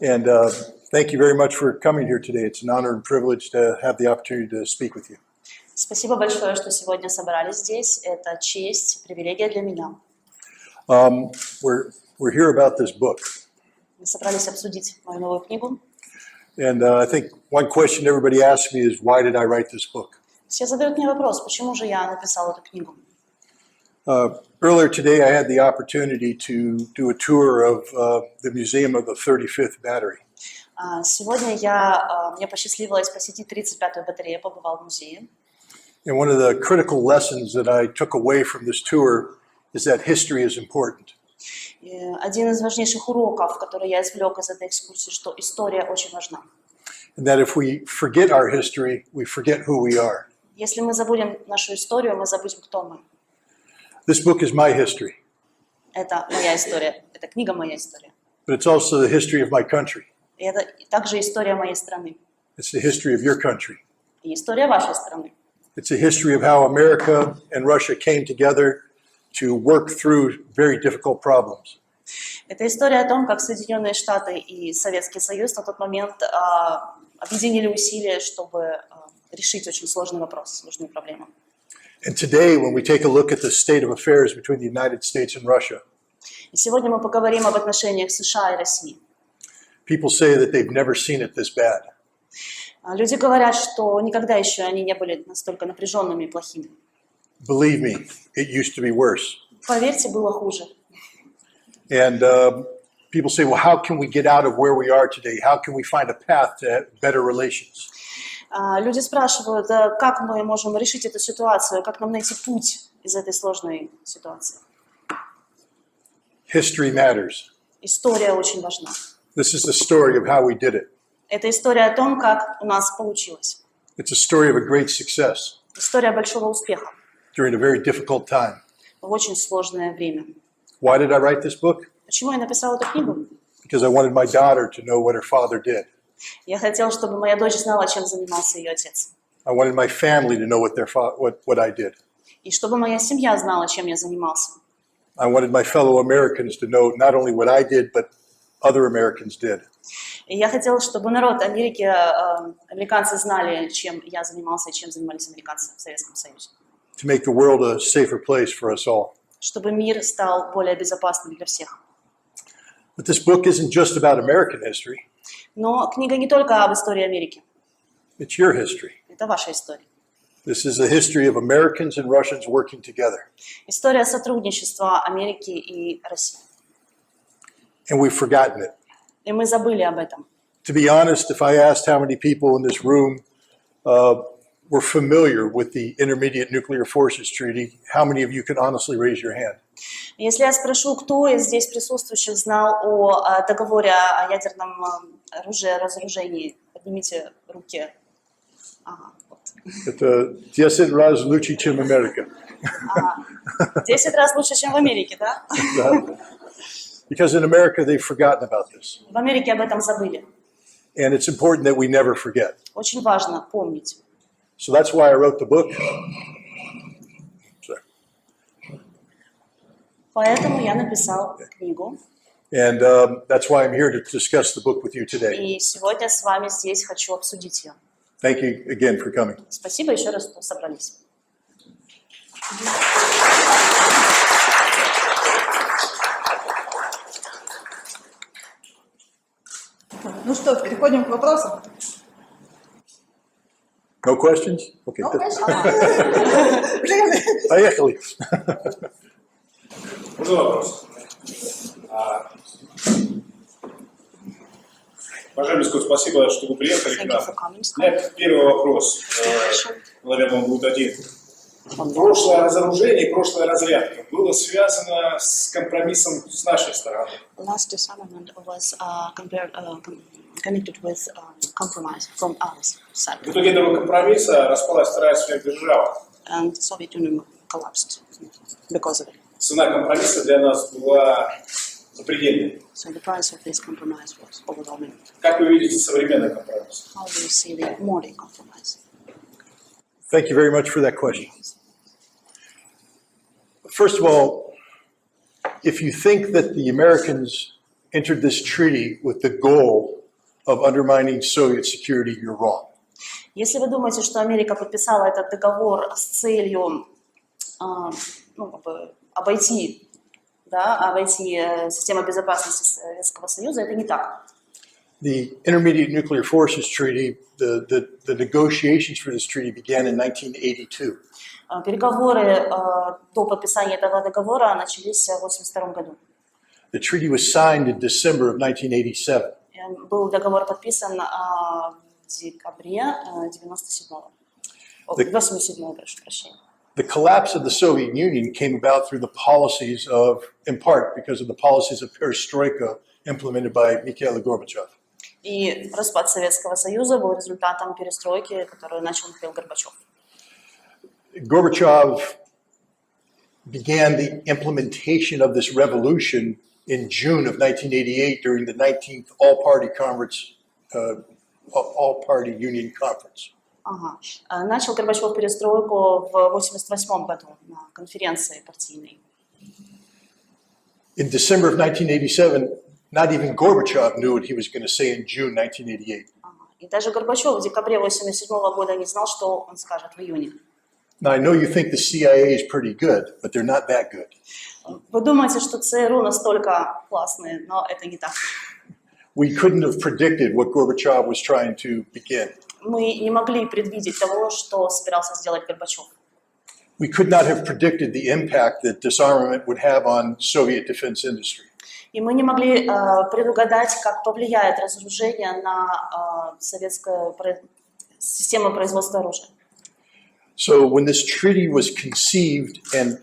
And thank you very much for coming here today. It's an honor and privilege to have the opportunity to speak with you. Спасибо большое, что сегодня собрались здесь. Это честь, привилегия для меня. We're here about this book. Мы собрались обсудить мою новую книгу. And I think one question everybody asks me is, why did I write this book? Все задают мне вопрос, почему же я написал эту книгу? Earlier today, I had the opportunity to do a tour of the Museum of the 35th Battery. Сегодня мне посчастливилось посетить 35-ю батарею, побывал в музее. And one of the critical lessons that I took away from this tour is that history is important. Один из важнейших уроков, который я извлек из этой экскурсии, что история очень важна. And that if we forget our history, we forget who we are. Если мы забудем нашу историю, мы забудем, кто мы. This book is my history. Это моя история. Эта книга моя история. But it's also the history of my country. И это также история моей страны. It's the history of your country. И история вашей страны. It's a history of how America and Russia came together to work through very difficult problems. Это история о том, как Соединенные Штаты и Советский Союз на тот момент объединили усилия, чтобы решить очень сложный вопрос, сложную проблему. And today, when we take a look at the state of affairs between the United States and Russia, И сегодня мы поговорим об отношениях США и России. people say that they've never seen it this bad. Люди говорят, что никогда еще они не были настолько напряженными и плохими. Believe me, it used to be worse. Поверьте, было хуже. And people say, well, how can we get out of where we are today? How can we find a path to better relations? Люди спрашивают, как мы можем решить эту ситуацию, как нам найти путь из этой сложной ситуации. History matters. История очень важна. This is the story of how we did it. Это история о том, как у нас получилось. It's a story of a great success История большого успеха during a very difficult time. в очень сложное время. Why did I write this book? Почему я написала эту книгу? Because I wanted my daughter to know what her father did. Я хотела, чтобы моя дочь знала, чем занимался ее отец. I wanted my family to know what I did. И чтобы моя семья знала, чем я занимался. I wanted my fellow Americans to know not only what I did, but other Americans did. И я хотела, чтобы народ Америки, американцы знали, чем я занимался и чем занимались американцы в Советском Союзе. To make the world a safer place for us all. Чтобы мир стал более безопасным для всех. But this book isn't just about American history. Но книга не только об истории Америки. It's your history. Это ваша история. This is the history of Americans and Russians working together. История сотрудничества Америки и России. And we've forgotten it. И мы забыли об этом. To be honest, if I asked how many people in this room were familiar with the Intermediate Nuclear Forces Treaty, how many of you can honestly raise your hand? Если я спрошу, кто из здесь присутствующих знал о договоре о ядерном оружии, разоружении, поднимите руки. Ага, вот. Это 10 раз лучше, чем Америка. 10 раз лучше, чем в Америке, да? Because in America, they've forgotten about this. В Америке об этом забыли. And it's important that we never forget. Очень важно помнить. So that's why I wrote the book. Sorry. Поэтому я написал книгу. And that's why I'm here to discuss the book with you today. И сегодня с вами здесь хочу обсудить ее. Thank you again for coming. Спасибо еще раз, что собрались. Ну что, переходим к вопросам. No questions? Okay. No questions. Поехали. Можно вопрос? Уважаемый Скотт, спасибо, что вы приехали к нам. У меня первый вопрос, наверное, он будет один. Прошлое разоружение и прошлая разрядка было связано с компромиссом с нашей стороны. Last disarmament was connected with compromise from our side. В итоге этого компромисса распалась вторая сверхдержава. And the Soviet Union collapsed because of it. Цена компромисса для нас была запредельной. So the price of this compromise was overwhelming. Как вы видите современный компромисс? How do you see the modern compromise? Thank you very much for that question. First of all, if you think that the Americans entered this treaty with the goal of undermining Soviet security, you're wrong. Если вы думаете, что Америка подписала этот договор с целью обойти систему безопасности Советского Союза, это не так. The Intermediate Nuclear Forces Treaty, the negotiations for this treaty began in 1982. Переговоры до подписания этого договора начались в 1982 году. The treaty was signed in December of 1987. Был договор подписан в декабре 87-го. 87-го, прошу прощения. The collapse of the Soviet Union came about through the policies of, in part, because of the policies of perestroika implemented by Mikhail Gorbachev. И распад Советского Союза был результатом перестройки, которую начал Михаил Горбачев. Gorbachev began the implementation of this revolution in June of 1988 during the 19th All-Party Union Conference. Начал Горбачев перестройку в 1988 году на конференции партийной. In December of 1987, not even Gorbachev knew what he was going to say in June 1988. И даже Горбачев в декабре 1987 года не знал, что он скажет в июне. Now, I know you think the CIA is pretty good, but they're not that good. Вы думаете, что ЦРУ настолько классные, но это не так. We couldn't have predicted what Gorbachev was trying to begin. Мы не могли предвидеть того, что собирался сделать Горбачев. We could not have predicted the impact that disarmament would have on Soviet defense industry. И мы не могли предугадать, как повлияет разоружение на советскую систему производства оружия. So when this treaty was conceived and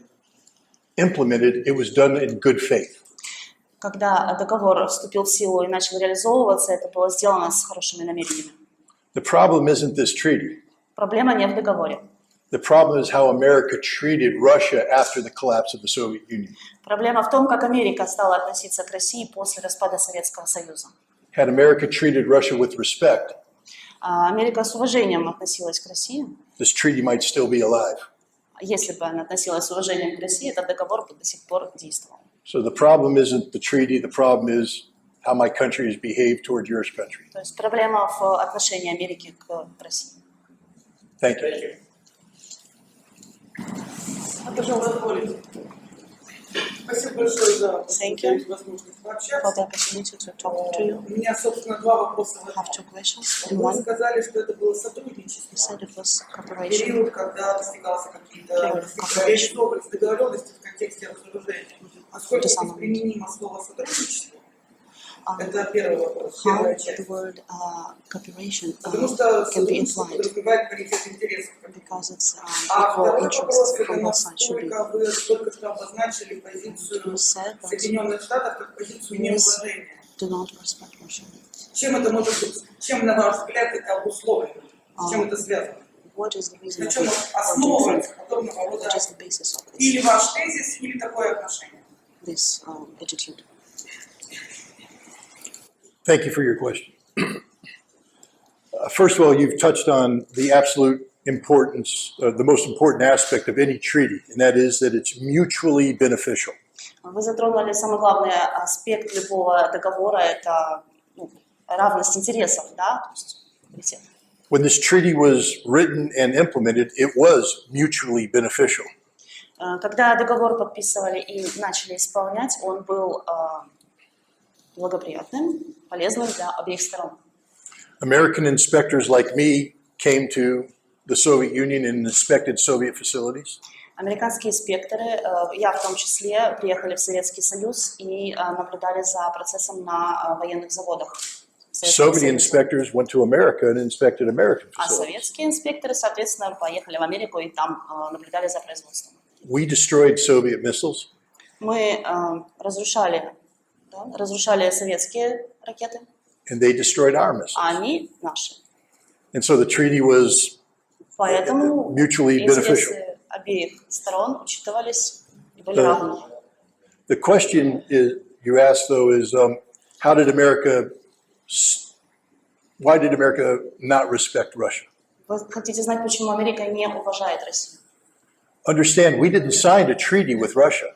implemented, it was done in good faith. Когда договор вступил в силу и начал реализовываться, это было сделано с хорошими намерениями. The problem isn't this treaty. Проблема не в договоре. The problem is how America treated Russia after the collapse of the Soviet Union. Проблема в том, как Америка стала относиться к России после распада Советского Союза. Had America treated Russia with respect, Америка с уважением относилась к России. this treaty might still be alive. Если бы она относилась с уважением к России, этот договор бы до сих пор действовал. So the problem isn't the treaty, the problem is how my country has behaved toward your country. То есть проблема в отношении Америки к России. Thank you. Спасибо большое за возможность пообщаться. У меня, собственно, два вопроса. Вы сказали, что это было сотрудничество. Период, когда достигался какие-то договоренности в контексте разоружения. Насколько здесь применимо слово сотрудничество? Это первый вопрос, первая часть. Потому что сотрудничество подразумевает паритет интересов. А второй вопрос, это насколько вы только что обозначили позицию Соединенных Штатов как позицию неуважения. Чем это может быть? Чем, на ваш взгляд, это обусловлено? С чем это связано? На чем основывается подобного рода или ваш тезис, или такое отношение? Thank you for your question. First of all, you've touched on the absolute importance, the most important aspect of any treaty, and that is that it's mutually beneficial. Вы затронули самый главный аспект любого договора, это равность интересов, да? When this treaty was written and implemented, it was mutually beneficial. Когда договор подписывали и начали исполнять, он был благоприятным, полезным для обеих сторон. American inspectors like me came to the Soviet Union and inspected Soviet facilities. Американские инспекторы, я в том числе, приехали в Советский Союз и наблюдали за процессом на военных заводах. Soviet inspectors went to America and inspected American А facilities. советские инспекторы, соответственно, поехали в Америку и там наблюдали за производством. We destroyed Soviet missiles. Мы разрушали советские ракеты, And they destroyed our missiles. а они наши. And so the treaty was Поэтому mutually beneficial. интересы обеих сторон учитывались и были равны. The question you asked, though, is why did America not respect Russia? Вы хотите знать, почему Америка не уважает Россию? Understand, we didn't sign a treaty with Russia.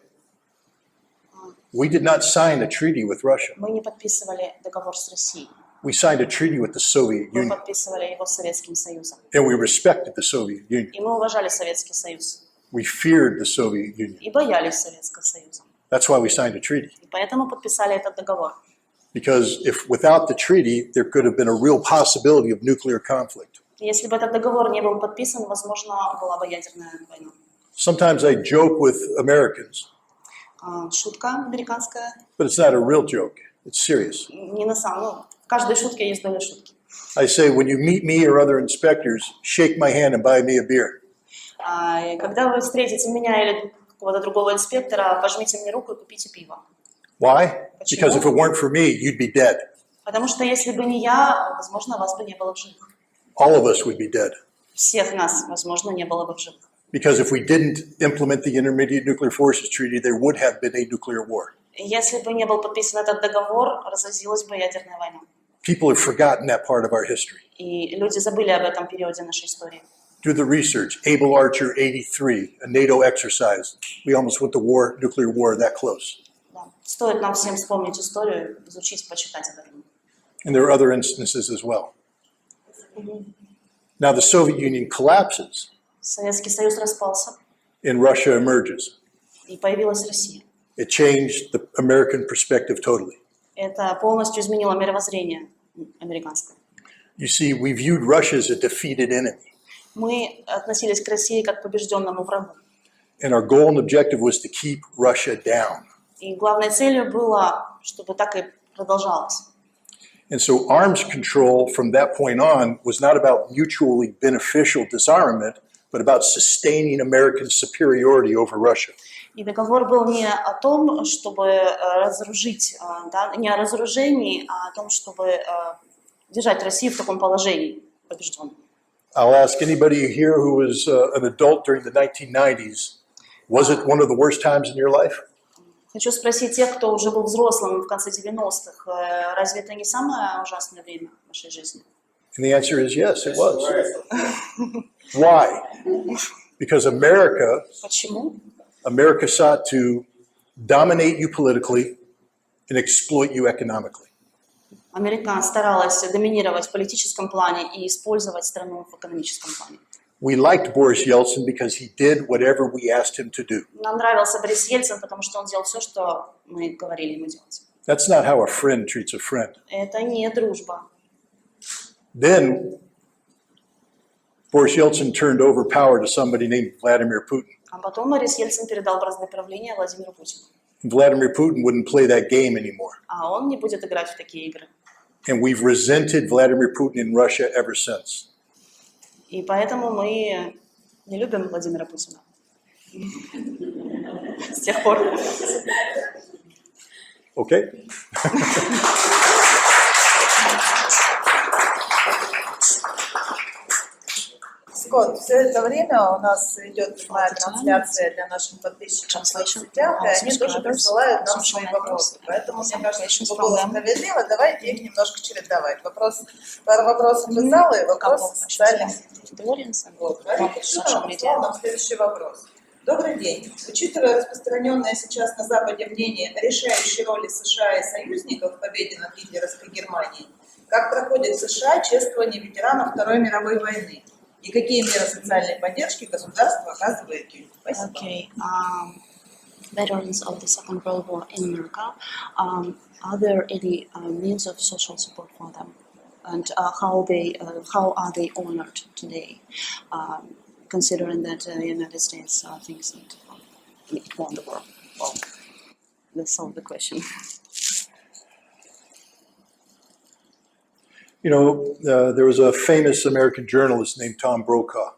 We did not sign a treaty with Russia. Мы не подписывали договор с Россией. We signed a treaty with the Soviet Мы Union, подписывали его с Советским Союзом. and we respected the Soviet Union. И мы уважали Советский Союз. We feared the Soviet Union. И боялись Советского Союза. That's why we signed a treaty. И поэтому подписали этот договор. Because if without the treaty, there could have been a real possibility of nuclear conflict. Если бы этот договор не был подписан, возможно, была бы ядерная война. Sometimes I joke with Americans, Шутка американская. but it's not a real joke. It's serious. Не на самом, в каждой шутке есть доля шутки. I say, when you meet me or other inspectors, shake my hand and buy me a beer. И когда вы встретите меня или какого-то другого инспектора, пожмите мне руку и купите пиво. Why? Почему? Because if it weren't for me, you'd be dead. Потому что если бы не я, возможно, вас бы не было в живых. All of us would be dead. Всех нас, возможно, не было бы в живых. Because if we didn't implement the Intermediate Nuclear Forces Treaty, there would have been a nuclear war. Если бы не был подписан этот договор, разразилась бы ядерная война. People have forgotten that part of our history. И люди забыли об этом периоде нашей истории. Do the research. Able Archer 83, a NATO exercise. We almost went to war, nuclear war, that close. Да. Стоит нам всем вспомнить историю, изучить, почитать об этом. And there are other instances as well. Now the Soviet Union collapses Советский Союз распался, and Russia emerges. и появилась Россия. It changed the American perspective totally. Это полностью изменило мировоззрение американское. You see, we viewed Russia as a defeated enemy. Мы относились к России как к побежденному врагу. And our goal and objective was to keep Russia down. И главной целью было, чтобы так и продолжалось. And so arms control from that point on was not about mutually beneficial disarmament, but about sustaining American superiority over Russia. И договор был не о том, чтобы разоружить, да, не о разоружении, а о том, чтобы держать Россию в таком положении побежденной. I'll ask anybody here who was an adult during the 1990s, was it one of the worst times in your life? Хочу спросить тех, кто уже был взрослым в конце 90-х, разве это не самое ужасное время в вашей жизни? And the answer is yes, it was. Why? Because Почему? America sought to dominate you politically and exploit you economically. Америка старалась доминировать в политическом плане и использовать страну в экономическом плане. We liked Boris Yeltsin because he did whatever we asked him to do. Нам нравился Борис Ельцин, потому что он делал все, что мы говорили ему делать. That's not how a friend treats a friend. Это не дружба. Then Boris Yeltsin turned over power to somebody named Vladimir Putin. А потом Борис Ельцин передал бразды правления Владимиру Путину. Vladimir Putin wouldn't play that game anymore. А он не будет играть в такие игры. And we've resented Vladimir Putin in Russia ever since. И поэтому мы не любим Владимира Путина. С тех пор. Okay? Скотт, все это время у нас идет прямая трансляция для наших подписчиков в соцсетях, и они тоже присылают нам свои вопросы. Поэтому, мне кажется, чтобы было справедливо, давайте их немножко чередовать. Пару вопросов из зала и вопрос социальных сетей. Вот, следующий вопрос. Добрый день. Учитывая распространенное сейчас на Западе мнение о решающей роли США и союзников в победе над гитлеровской Германией, как проходит в США чествование ветеранов Второй мировой войны? И какие меры социальной поддержки государство оказывает им? Спасибо. Okay. Veterans of the Second World War in America, are there any means of social support for them? And how are they honored today? Considering that the United States thinks that it won the war. Well, let's solve the question. You know, there was a famous American journalist named Tom Brokaw.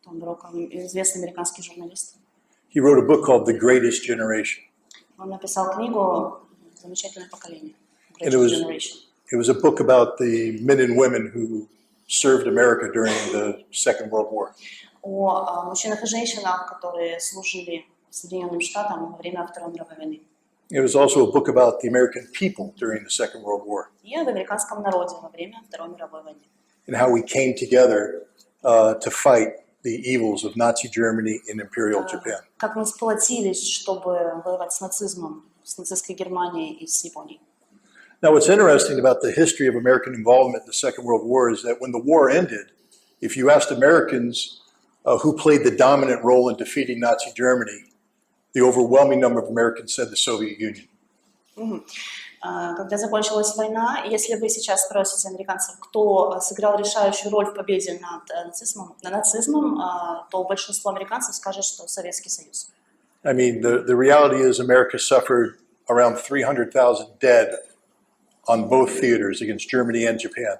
Том Брока, известный американский журналист. He wrote a book called The Greatest Generation. Он написал книгу «Замечательное поколение». And it was a book about the men and women who served America during the Second World War. О мужчинах и женщинах, которые служили Соединенным Штатам во время Второй мировой войны. It was also a book about the American people during the Second World War. И об американском народе во время Второй мировой войны. And how we came together to fight the evils of Nazi Germany and Imperial Japan. Как мы сплотились, чтобы воевать с нацизмом с нацистской Германией и с Японией. Now, what's interesting about the history of American involvement in the Second World War is that when the war ended, if you asked Americans who played the dominant role in defeating Nazi Germany, the overwhelming number of Americans said the Soviet Union. Когда закончилась война, если вы сейчас спросите американцев, кто сыграл решающую роль в победе над нацизмом, то большинство американцев скажет, что Советский Союз. I mean, the reality is America suffered around 300,000 dead on both theaters against Germany and Japan.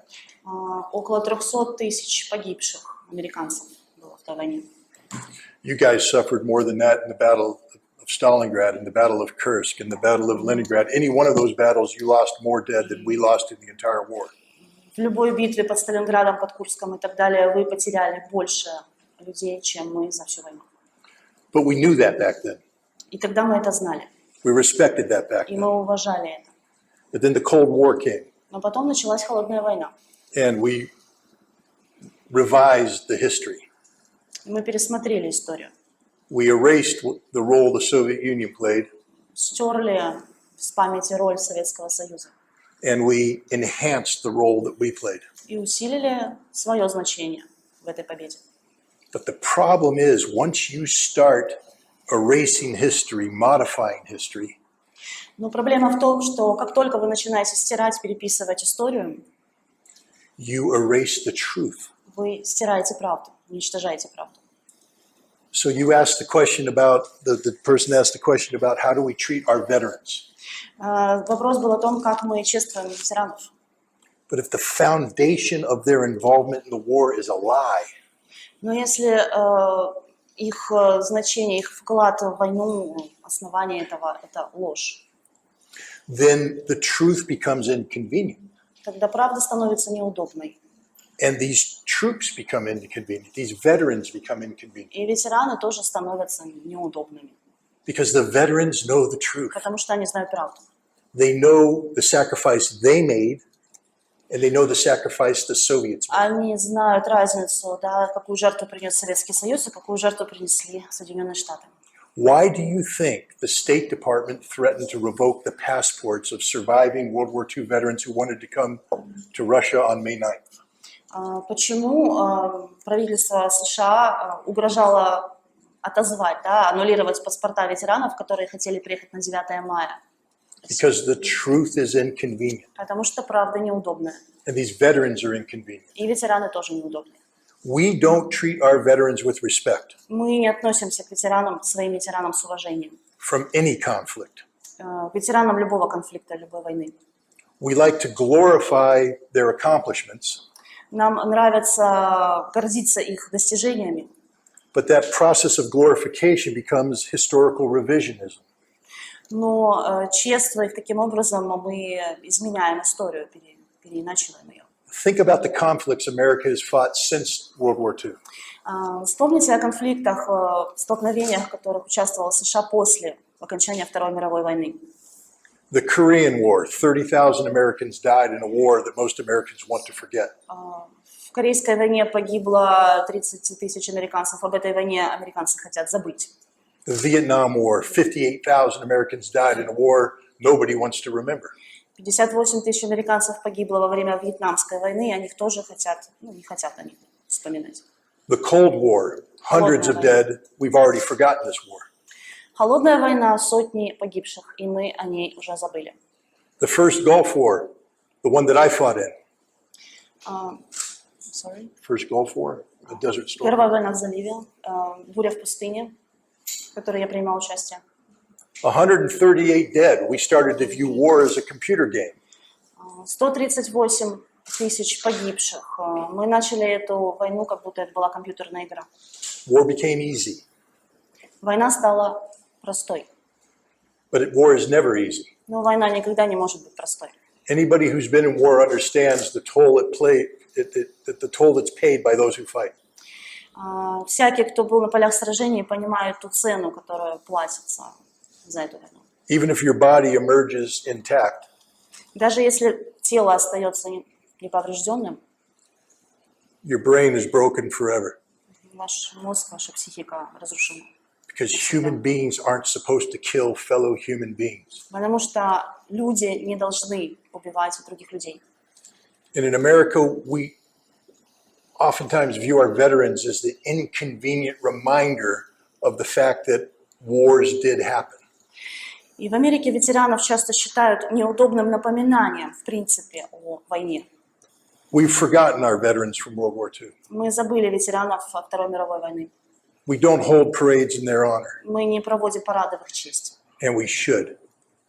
Около 300 тысяч погибших американцев было в той войне. You guys suffered more than that in the Battle of Stalingrad, in the Battle of Kursk, in the Battle of Leningrad. Any one of those battles, you lost more dead than we lost in the entire war. В любой битве под Сталинградом, под Курском и так далее вы потеряли больше людей, чем мы за всю войну. But we knew that back then. И тогда мы это знали, We respected that back и then. мы уважали это. But then the Cold War came, Но потом началась холодная война, and we revised the history. и мы пересмотрели историю, We erased the role the Soviet Union played, стерли с памяти роль Советского Союза and we enhanced the role that we played. и усилили свое значение в этой победе. But the problem is, once you start erasing history, modifying history, Но проблема в том, что как только вы начинаете стирать, переписывать историю, you erase the truth. вы стираете правду, уничтожаете правду. So you asked the question about, the person asked the question about how do we treat our veterans? Вопрос был о том, как мы чествуем ветеранов. But if the foundation of their involvement in the war is a lie, Но если их значение, их вклад в войну, основание этого – это ложь, then the truth becomes inconvenient. тогда правда становится неудобной. And these troops become inconvenient. These veterans become inconvenient. И ветераны тоже становятся неудобными, Because the veterans know the truth. потому что они знают правду. They know the sacrifice they made, and they know the sacrifice the Soviets made. Они знают разницу, да, какую жертву принес Советский Союз и какую жертву принесли Соединенные Штаты. Why do you think the State Department threatened to revoke the passports of surviving World War II veterans who wanted to come to Russia on May 9th? Почему правительство США угрожало отозвать, да, аннулировать паспорта ветеранов, которые хотели приехать на 9 мая? Because the truth is inconvenient, Потому что правда неудобная. and these veterans are inconvenient. И ветераны тоже неудобные. We don't treat our veterans with respect Мы не относимся к ветеранам, своим ветеранам с уважением. from any conflict. К ветеранам любого конфликта, любой войны. We like to glorify their accomplishments, Нам нравится гордиться их достижениями, but that process of glorification becomes historical revisionism. но чествуя их таким образом, мы изменяем историю, переиначиваем ее. Think about the conflicts America has fought since World War II. Вспомните о конфликтах, столкновениях, в которых участвовала США после окончания Второй мировой войны. The Korean War, 30,000 Americans died in a war that most Americans want to forget. В Корейской войне погибло 30 тысяч американцев. Об этой войне американцы хотят забыть. The Vietnam War, 58,000 Americans died in a war nobody wants to remember. 58 тысяч американцев погибло во время Вьетнамской войны, и о них тоже хотят, не хотят о них вспоминать. The Cold War, hundreds of dead, we've already forgotten this war. Холодная война, сотни погибших, и мы о ней уже забыли. The first Gulf War, the one that I fought in, first Gulf War, the Desert Storm. Первая война в заливе, буря в пустыне, в которой я принимал участие. 138 dead. We started to view war as a computer game. 138 тысяч погибших. Мы начали эту войну, как будто это была компьютерная игра. War became easy, Война стала простой. but war is never easy. Но война никогда не может быть простой. Anybody who's been in war understands the toll the toll that's paid by those who fight. Всякий, кто был на полях сражений, понимает ту цену, которая платится за эту войну. Even if your body emerges intact, Даже если тело остается неповрежденным, your brain is broken forever ваш мозг, ваша психика разрушена. Because human beings aren't supposed to kill fellow human beings. Потому что люди не должны убивать других людей. And in America, we oftentimes view our veterans as the inconvenient reminder of the fact that wars did happen. И в Америке ветеранов часто считают неудобным напоминанием, в принципе, о войне. We've forgotten our veterans from World War II. Мы забыли ветеранов Второй мировой войны. We don't hold parades in their honor, Мы не проводим парады в их честь. and we should,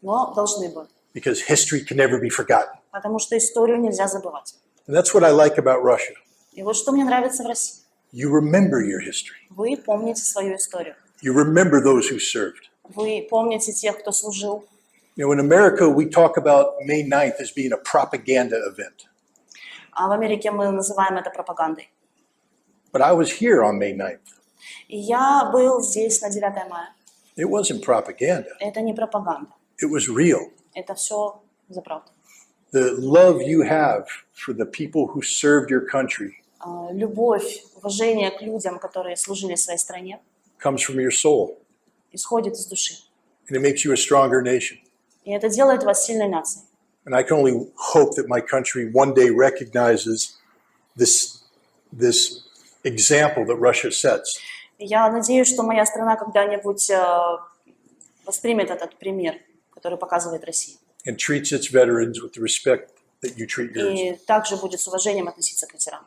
Но должны бы, because history can never be forgotten. потому что историю нельзя забывать. And that's what I like about Russia. И вот что мне нравится в России. You remember your history. Вы помните свою историю. You remember those who served. Вы помните тех, кто служил. You know, in America, we talk about May 9th as being a propaganda event. А в Америке мы называем это пропагандой. But I was here on May 9th. И я был здесь на 9 мая. It wasn't propaganda. Это не пропаганда. It was real. Это все за правду. The love you have for the people who served your country Любовь, уважение к людям, которые служили своей стране, comes from your soul, исходит из души. and it makes you a stronger nation. И это делает вас сильной нацией. And I can only hope that my country one day recognizes this example that Russia sets. Я надеюсь, что моя страна когда-нибудь воспримет этот пример, который показывает Россия. And treats its veterans with the respect that you treat yours. И также будет с уважением относиться к ветеранам.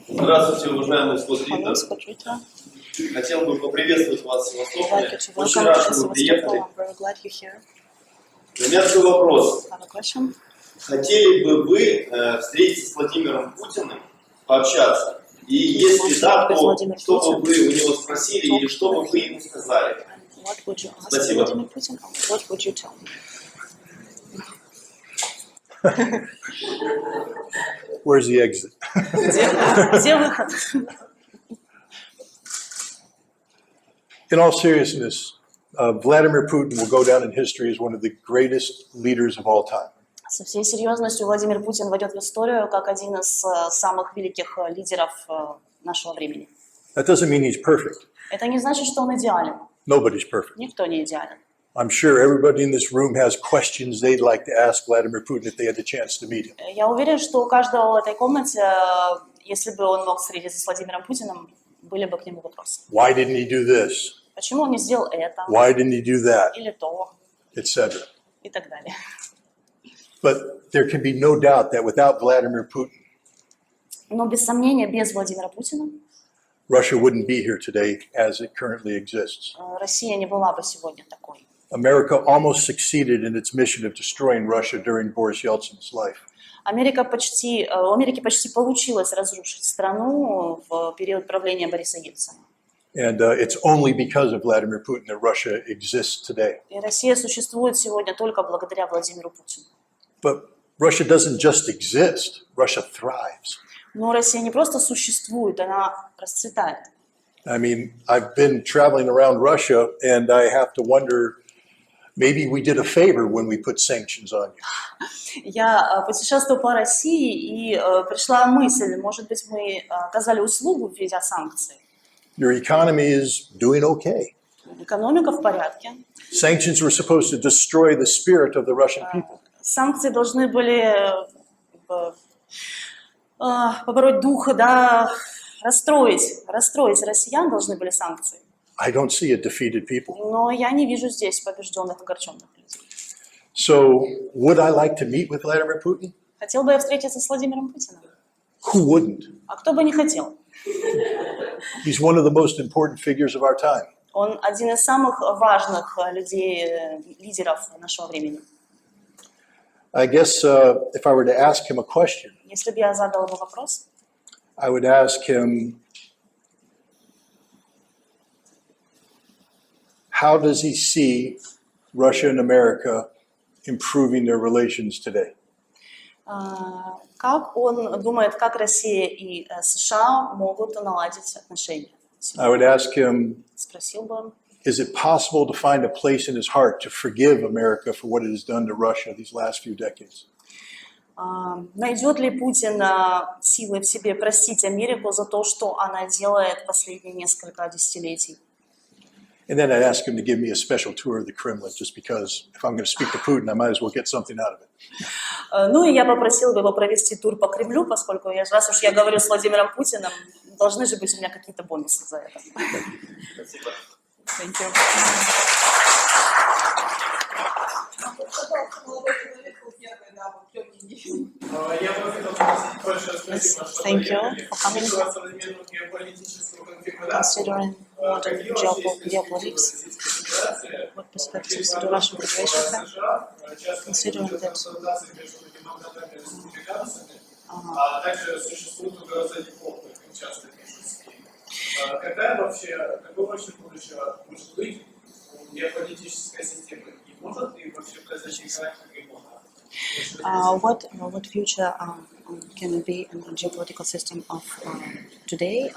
Здравствуйте, уважаемый Скотт Hello, Риттер. Скотт Риттер. Хотел бы поприветствовать вас в Севастополе. Welcome Очень to рад, что вы приехали. Севастополе. I'm very glad you're here. У меня такой вопрос. Have a question? Хотели бы вы встретиться с Владимиром Путиным, пообщаться? И если да, то что бы вы у него спросили или что бы вы ему сказали? What would you ask Спасибо. Vladimir Putin? What would you tell him? Where's the exit? Где выход? In all seriousness, Vladimir Putin will go down in history as one of the greatest leaders of all time. Со всей серьезностью Владимир Путин войдет в историю как один из самых великих лидеров нашего времени. That doesn't mean he's perfect. Это не значит, что он идеален. Nobody's perfect. Никто не идеален. I'm sure everybody in this room has questions they'd like to ask Vladimir Putin if they had the chance to meet him. Я уверен, что у каждого в этой комнате, если бы он мог встретиться с Владимиром Путиным, были бы к нему вопросы. Why didn't he do this? Почему он не сделал это? Why didn't he do that? Или то? Etc. И так далее. But there can be no doubt that without Vladimir Putin, Но без сомнения, без Владимира Путина Russia wouldn't be here today as it currently exists. Россия не была бы сегодня такой. America almost succeeded in its mission of destroying Russia during Boris Yeltsin's life. У Америки почти получилось разрушить страну в период правления Бориса Ельцина. And it's only because of Vladimir Putin that Russia exists today. И Россия существует сегодня только благодаря Владимиру Путину. But Russia doesn't just exist, Russia thrives. Но Россия не просто существует, она расцветает. I mean, I've been traveling around Russia and I have to wonder, maybe we did a favor when we put sanctions on you. Я путешествую по России, и пришла мысль, может быть, мы оказали услугу, введя санкции. Your economy is doing okay. Экономика в порядке. Sanctions were supposed to destroy the spirit of the Russian people. Санкции должны были побороть дух, да, расстроить россиян должны были санкции. I don't see a defeated people. Но я не вижу здесь побежденных, огорченных людей. So, would I like to meet with Vladimir Putin? Хотел бы я встретиться с Владимиром Путиным. Who wouldn't? А кто бы не хотел? He's one of the most important figures of our time. Он один из самых важных людей, лидеров нашего времени. I guess if I were to ask him a question, Если бы я задал ему вопрос, I would ask him, how does he see Russia and America improving their relations today? как он думает, как Россия и США могут наладить отношения? I would ask him, Спросил бы, is it possible to find a place in his heart to forgive America for what it has done to Russia these last few decades? Найдет ли Путин силы в себе простить Америку за то, что она делает последние несколько десятилетий? And then I'd ask him to give me a special tour of the Kremlin, just because if I'm going to speak to Putin, I might as well get something out of it. Ну и я попросила бы его провести тур по Кремлю, поскольку раз уж я говорю с Владимиром Путиным, должны же быть у меня какие-то бонусы за это. Спасибо. Thank you. Я бы хотел спросить большое спасибо, что Thank you поехали. for coming. Современную геополитическую конфигурацию. Considering modern geopolitics, what perspectives do Russian Federation have, considering that а также существует угроза дефолта, как часто пишут. Какое вообще будущее может быть у геополитической системы? И может ли вообще произойти характер ремонта? what future can be in the geopolitical system of today?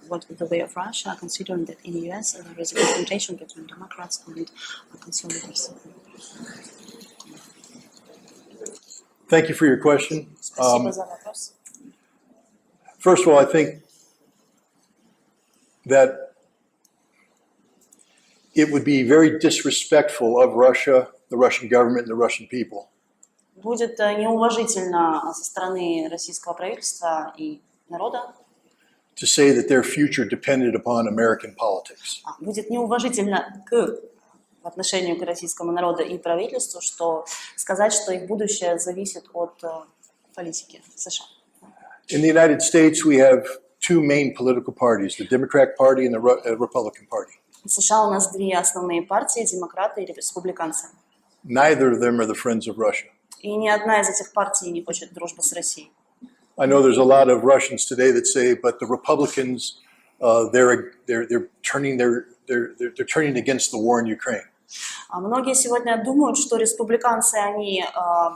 What the way of Russia, considering that in the US there is a confrontation between Democrats and conservatives? Thank you for your question. Спасибо за вопрос. First of all, I think that it would be very disrespectful of Russia, the Russian government, and the Russian people Будет неуважительно со стороны российского правительства и народа. to say that their future depended upon American politics. Будет неуважительно в отношению к российскому народу и правительству, что сказать, что их будущее зависит от политики США. In the United States, we have two main political parties, the Democratic Party and the Republican Party. В США у нас две основные партии, демократы и республиканцы. Neither of them are the friends of Russia. И ни одна из этих партий не хочет дружбы с Россией. I know there's a lot of Russians today that say, but the Republicans, they're turning against the war in Ukraine. Многие сегодня думают, что республиканцы, они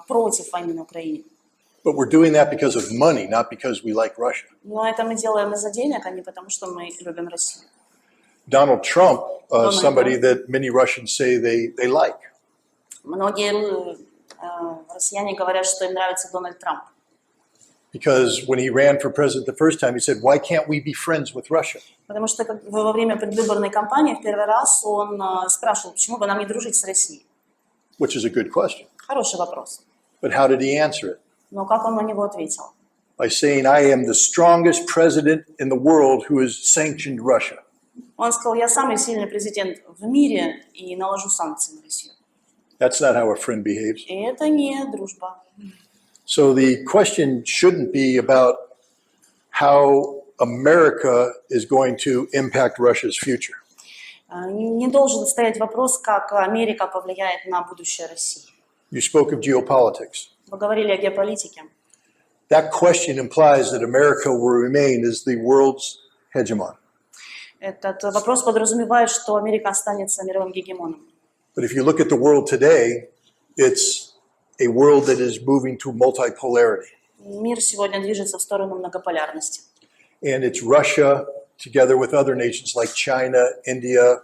против войны на Украине. But we're doing that because of money, not because we like Russia. Но это мы делаем из-за денег, а не потому, что мы любим Россию. Donald Trump, somebody that many Russians say they like. Многие россияне говорят, что им нравится Дональд Трамп. Because when he ran for president the first time, he said, why can't we be friends with Russia? Потому что во время предвыборной кампании в первый раз он спрашивал, почему бы нам не дружить с Россией. Which is a good question. Хороший вопрос. But how did he answer it? Но как он на него ответил? By saying, I am the strongest president in the world who has sanctioned Russia. Он сказал, я самый сильный президент в мире и наложу санкции на Россию. That's not how a friend behaves. И это не дружба. So the question shouldn't be about how America is going to impact Russia's future. Не должен стоять вопрос, как Америка повлияет на будущее России. You spoke of geopolitics. Вы говорили о геополитике. That question implies that America will remain as the world's hegemon. Этот вопрос подразумевает, что Америка останется мировым гегемоном. But if you look at the world today, it's a world that is moving to multipolarity. Мир сегодня движется в сторону многополярности. And it's Russia, together with other nations like China, India,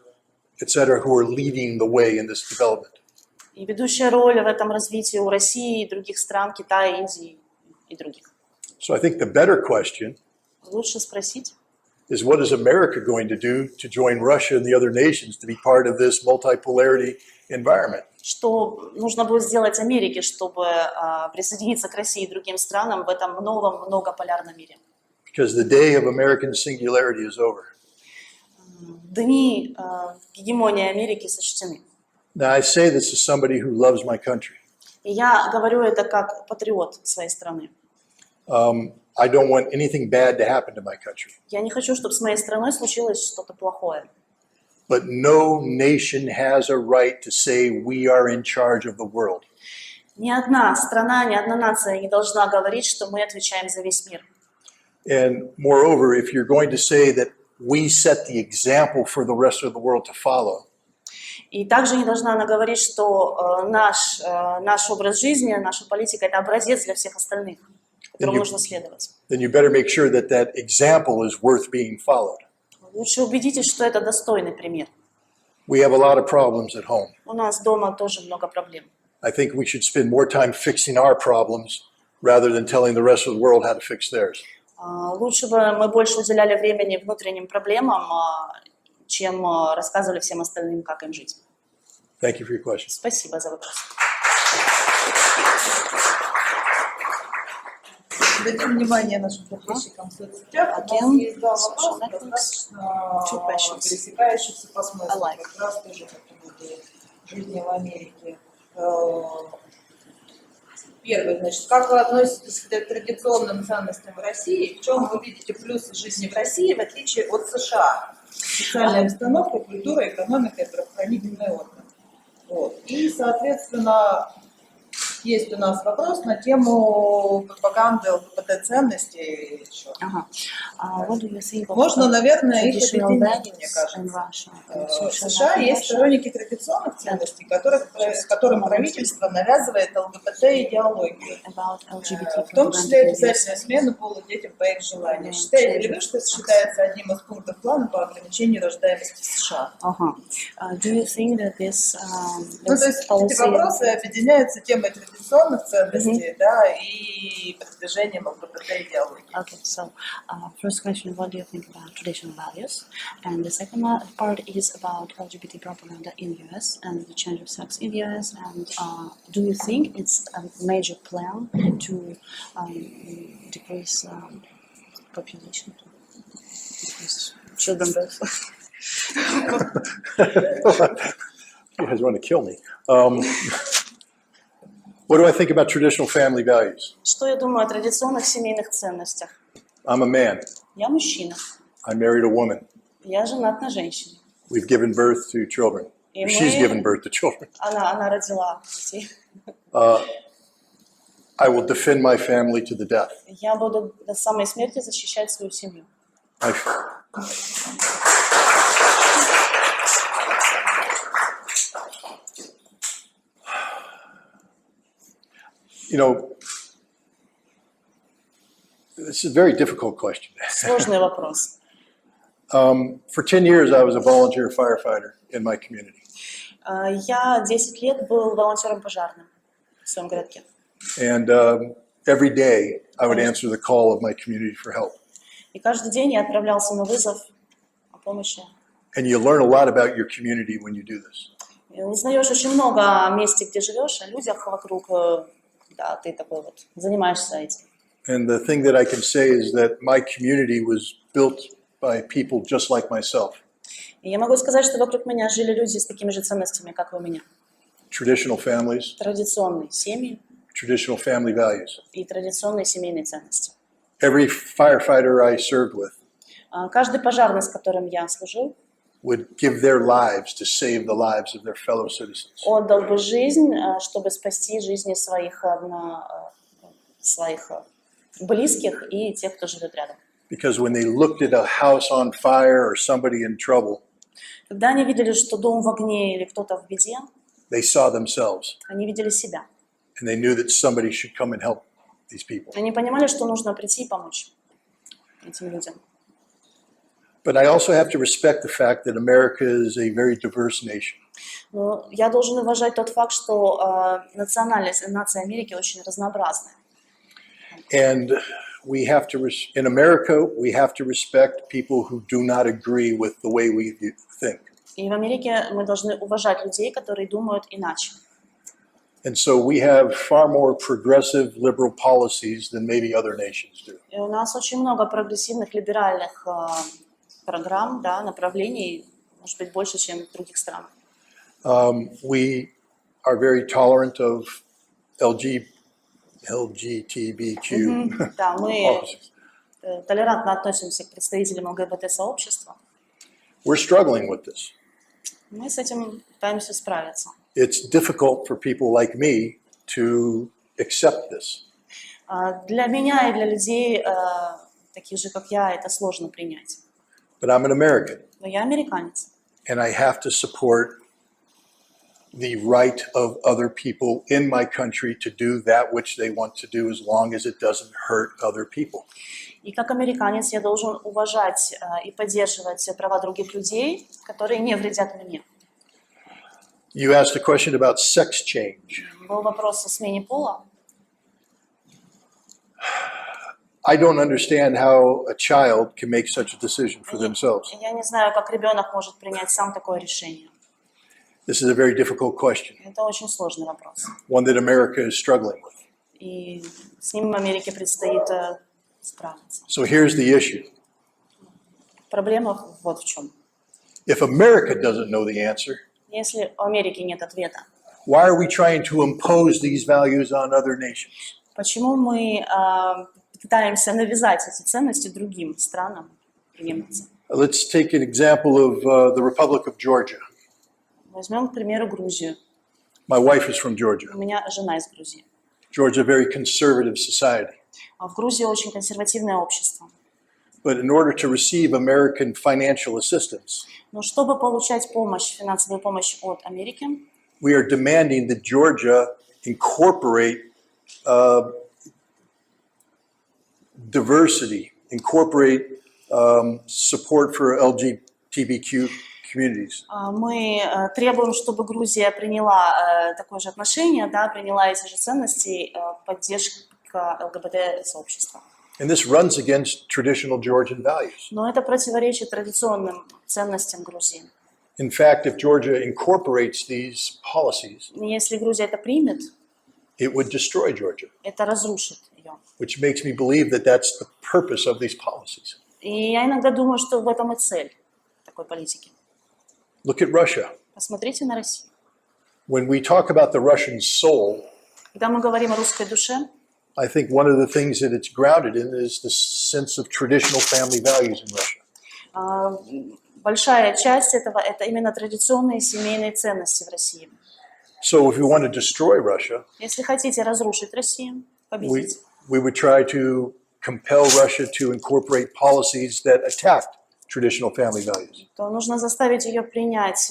etc., who are leading the way in this development. И ведущая роль в этом развитии у России и других стран, Китая, Индии и других. So I think the better question Лучше спросить, is what is America going to do to join Russia and the other nations to be part of this multipolarity environment? что нужно будет сделать Америке, чтобы присоединиться к России и другим странам в этом новом многополярном мире. Because the day of American singularity is over. Дни гегемонии Америки сочтены. Now I say this as somebody who loves my country. И я говорю это как патриот своей страны. I don't want anything bad to happen to my country. Я не хочу, чтобы с моей страной случилось что-то плохое. But no nation has a right to say we are in charge of the world. Ни одна страна, ни одна нация не должна говорить, что мы отвечаем за весь мир. And moreover, if you're going to say that we set the example for the rest of the world to follow, И также не должна она говорить, что наш образ жизни, наша политика – это образец для всех остальных, которому нужно следовать. then you better make sure that that example is worth being followed. Лучше убедитесь, что это достойный пример. We have a lot of problems at home. У нас дома тоже много проблем. I think we should spend more time fixing our problems rather than telling the rest of the world how to fix theirs. Лучше бы мы больше уделяли времени внутренним проблемам, чем рассказывали всем остальным, как им жить. Thank you for your question. Спасибо за вопрос. Дадим внимание нашим подписчикам в соцсетях. У нас есть два вопроса, достаточно пересекающихся по смыслу. Как раз тоже по поводу жизни в Америке. Первый, значит, как вы относитесь к традиционным ценностям в России? В чем вы видите плюсы жизни в России, в отличие от США? Социальная обстановка, культура, экономика и правоохранительный орган. Вот. И, соответственно, есть у нас вопрос на тему пропаганды ЛГБТ-ценностей. Можно, наверное, их объединить, мне кажется. В США есть сторонники традиционных ценностей, которым правительство навязывает ЛГБТ-идеологию, в том числе обязательную смену пола детям по их желанию. Считаете ли вы, что это считается одним из пунктов плана по ограничению рождаемости в США? Ну, то есть эти вопросы объединяются темой традиционных ценностей, да, и продвижением ЛГБТ-идеологии. Okay, so first question, what do you think about traditional values? And the second part is about LGBT propaganda in the US and the change of sex in the US. And do you think it's a major plan to decrease population, decrease children birth? You guys want to kill me. What do I think about traditional family values? Что я думаю о традиционных семейных ценностях? I'm a man. Я мужчина. I married a woman. Я женат на женщине. We've given birth to children. И She's given birth to children. Она родила детей. I will defend my family to the death. Я буду до самой смерти защищать свою семью. You know, this is a very difficult question. Сложный вопрос. For 10 years, I was a volunteer firefighter in my community. Я 10 лет был волонтером пожарным в своем городке. And every day, I would answer the call of my community for help. И каждый день я отправлялся на вызов о помощи. And you learn a lot about your community when you do this. И узнаешь очень много о месте, где живешь, о людях вокруг. Да, ты такой вот занимаешься этим. And the thing that I can say is that my community was built by people just like myself. И я могу сказать, что вокруг меня жили люди с такими же ценностями, как и у меня. Traditional families. Традиционные семьи. Traditional family values. И традиционные семейные ценности. Every firefighter I served with каждый пожарный, с которым я служил, would give their lives to save the lives of their fellow citizens. отдал бы жизнь, чтобы спасти жизни своих близких и тех, кто живет рядом. Because when they looked at a house on fire or somebody in trouble, когда они видели, что дом в огне или кто-то в беде, they saw themselves. они видели себя. And they knew that somebody should come and help these people. Они понимали, что нужно прийти и помочь этим людям. But I also have to respect the fact that America is a very diverse nation. Но я должен уважать тот факт, что национальность, нация Америки очень разнообразная. And we have to, in America, we have to respect people who do not agree with the way we think. И в Америке мы должны уважать людей, которые думают иначе. And so we have far more progressive liberal policies than maybe other nations do. И у нас очень много прогрессивных, либеральных программ, да, направлений, может быть, больше, чем в других странах. We are very tolerant of LGBTQ. Да, мы толерантно относимся к представителям ЛГБТ-сообщества. We're struggling with this. Мы с этим пытаемся справиться. It's difficult for people like me to accept this. Для меня и для людей, таких же, как я, это сложно принять. But I'm an American. Но я американец. And I have to support the right of other people in my country to do that which they want to do as long as it doesn't hurt other people. И как американец я должен уважать и поддерживать права других людей, которые не вредят мне. You asked a question about sex change. Был вопрос о смене пола. I don't understand how a child can make such a decision for themselves. Я не знаю, как ребенок может принять сам такое решение. This is a very difficult question, Это очень сложный вопрос. one that America is struggling with. И с ним Америке предстоит справиться. So here's the issue. Проблема вот в чем. If America doesn't know the answer, Если у Америки нет ответа, why are we trying to impose these values on other nations? почему мы пытаемся навязать эти ценности другим странам преемницам? Let's take an example of the Republic of Georgia. Возьмем, к примеру, Грузию. My wife is from Georgia. У меня жена из Грузии. Georgia is a very conservative society. А в Грузии очень консервативное общество. But in order to receive American financial assistance, Но чтобы получать помощь, финансовую помощь от Америки, we are demanding that Georgia incorporate diversity, incorporate support for LGBTQ communities. мы требуем, чтобы Грузия приняла такое же отношение, да, приняла эти же ценности, поддержка ЛГБТ-сообщества. And this runs against traditional Georgian values. Но это противоречит традиционным ценностям Грузии. In fact, if Georgia incorporates these policies, Если Грузия это примет, it would destroy Georgia, это разрушит ее. which makes me believe that that's the purpose of these policies. И я иногда думаю, что в этом и цель такой политики. Look at Russia. Посмотрите на Россию. When we talk about the Russian soul, Когда мы говорим о русской душе, I think one of the things that it's grounded in is the sense of traditional family values in Russia. большая часть этого – это именно традиционные семейные ценности в России. So if we want to destroy Russia, Если хотите разрушить Россию, победить, we would try to compel Russia to incorporate policies that attacked traditional family values. то нужно заставить ее принять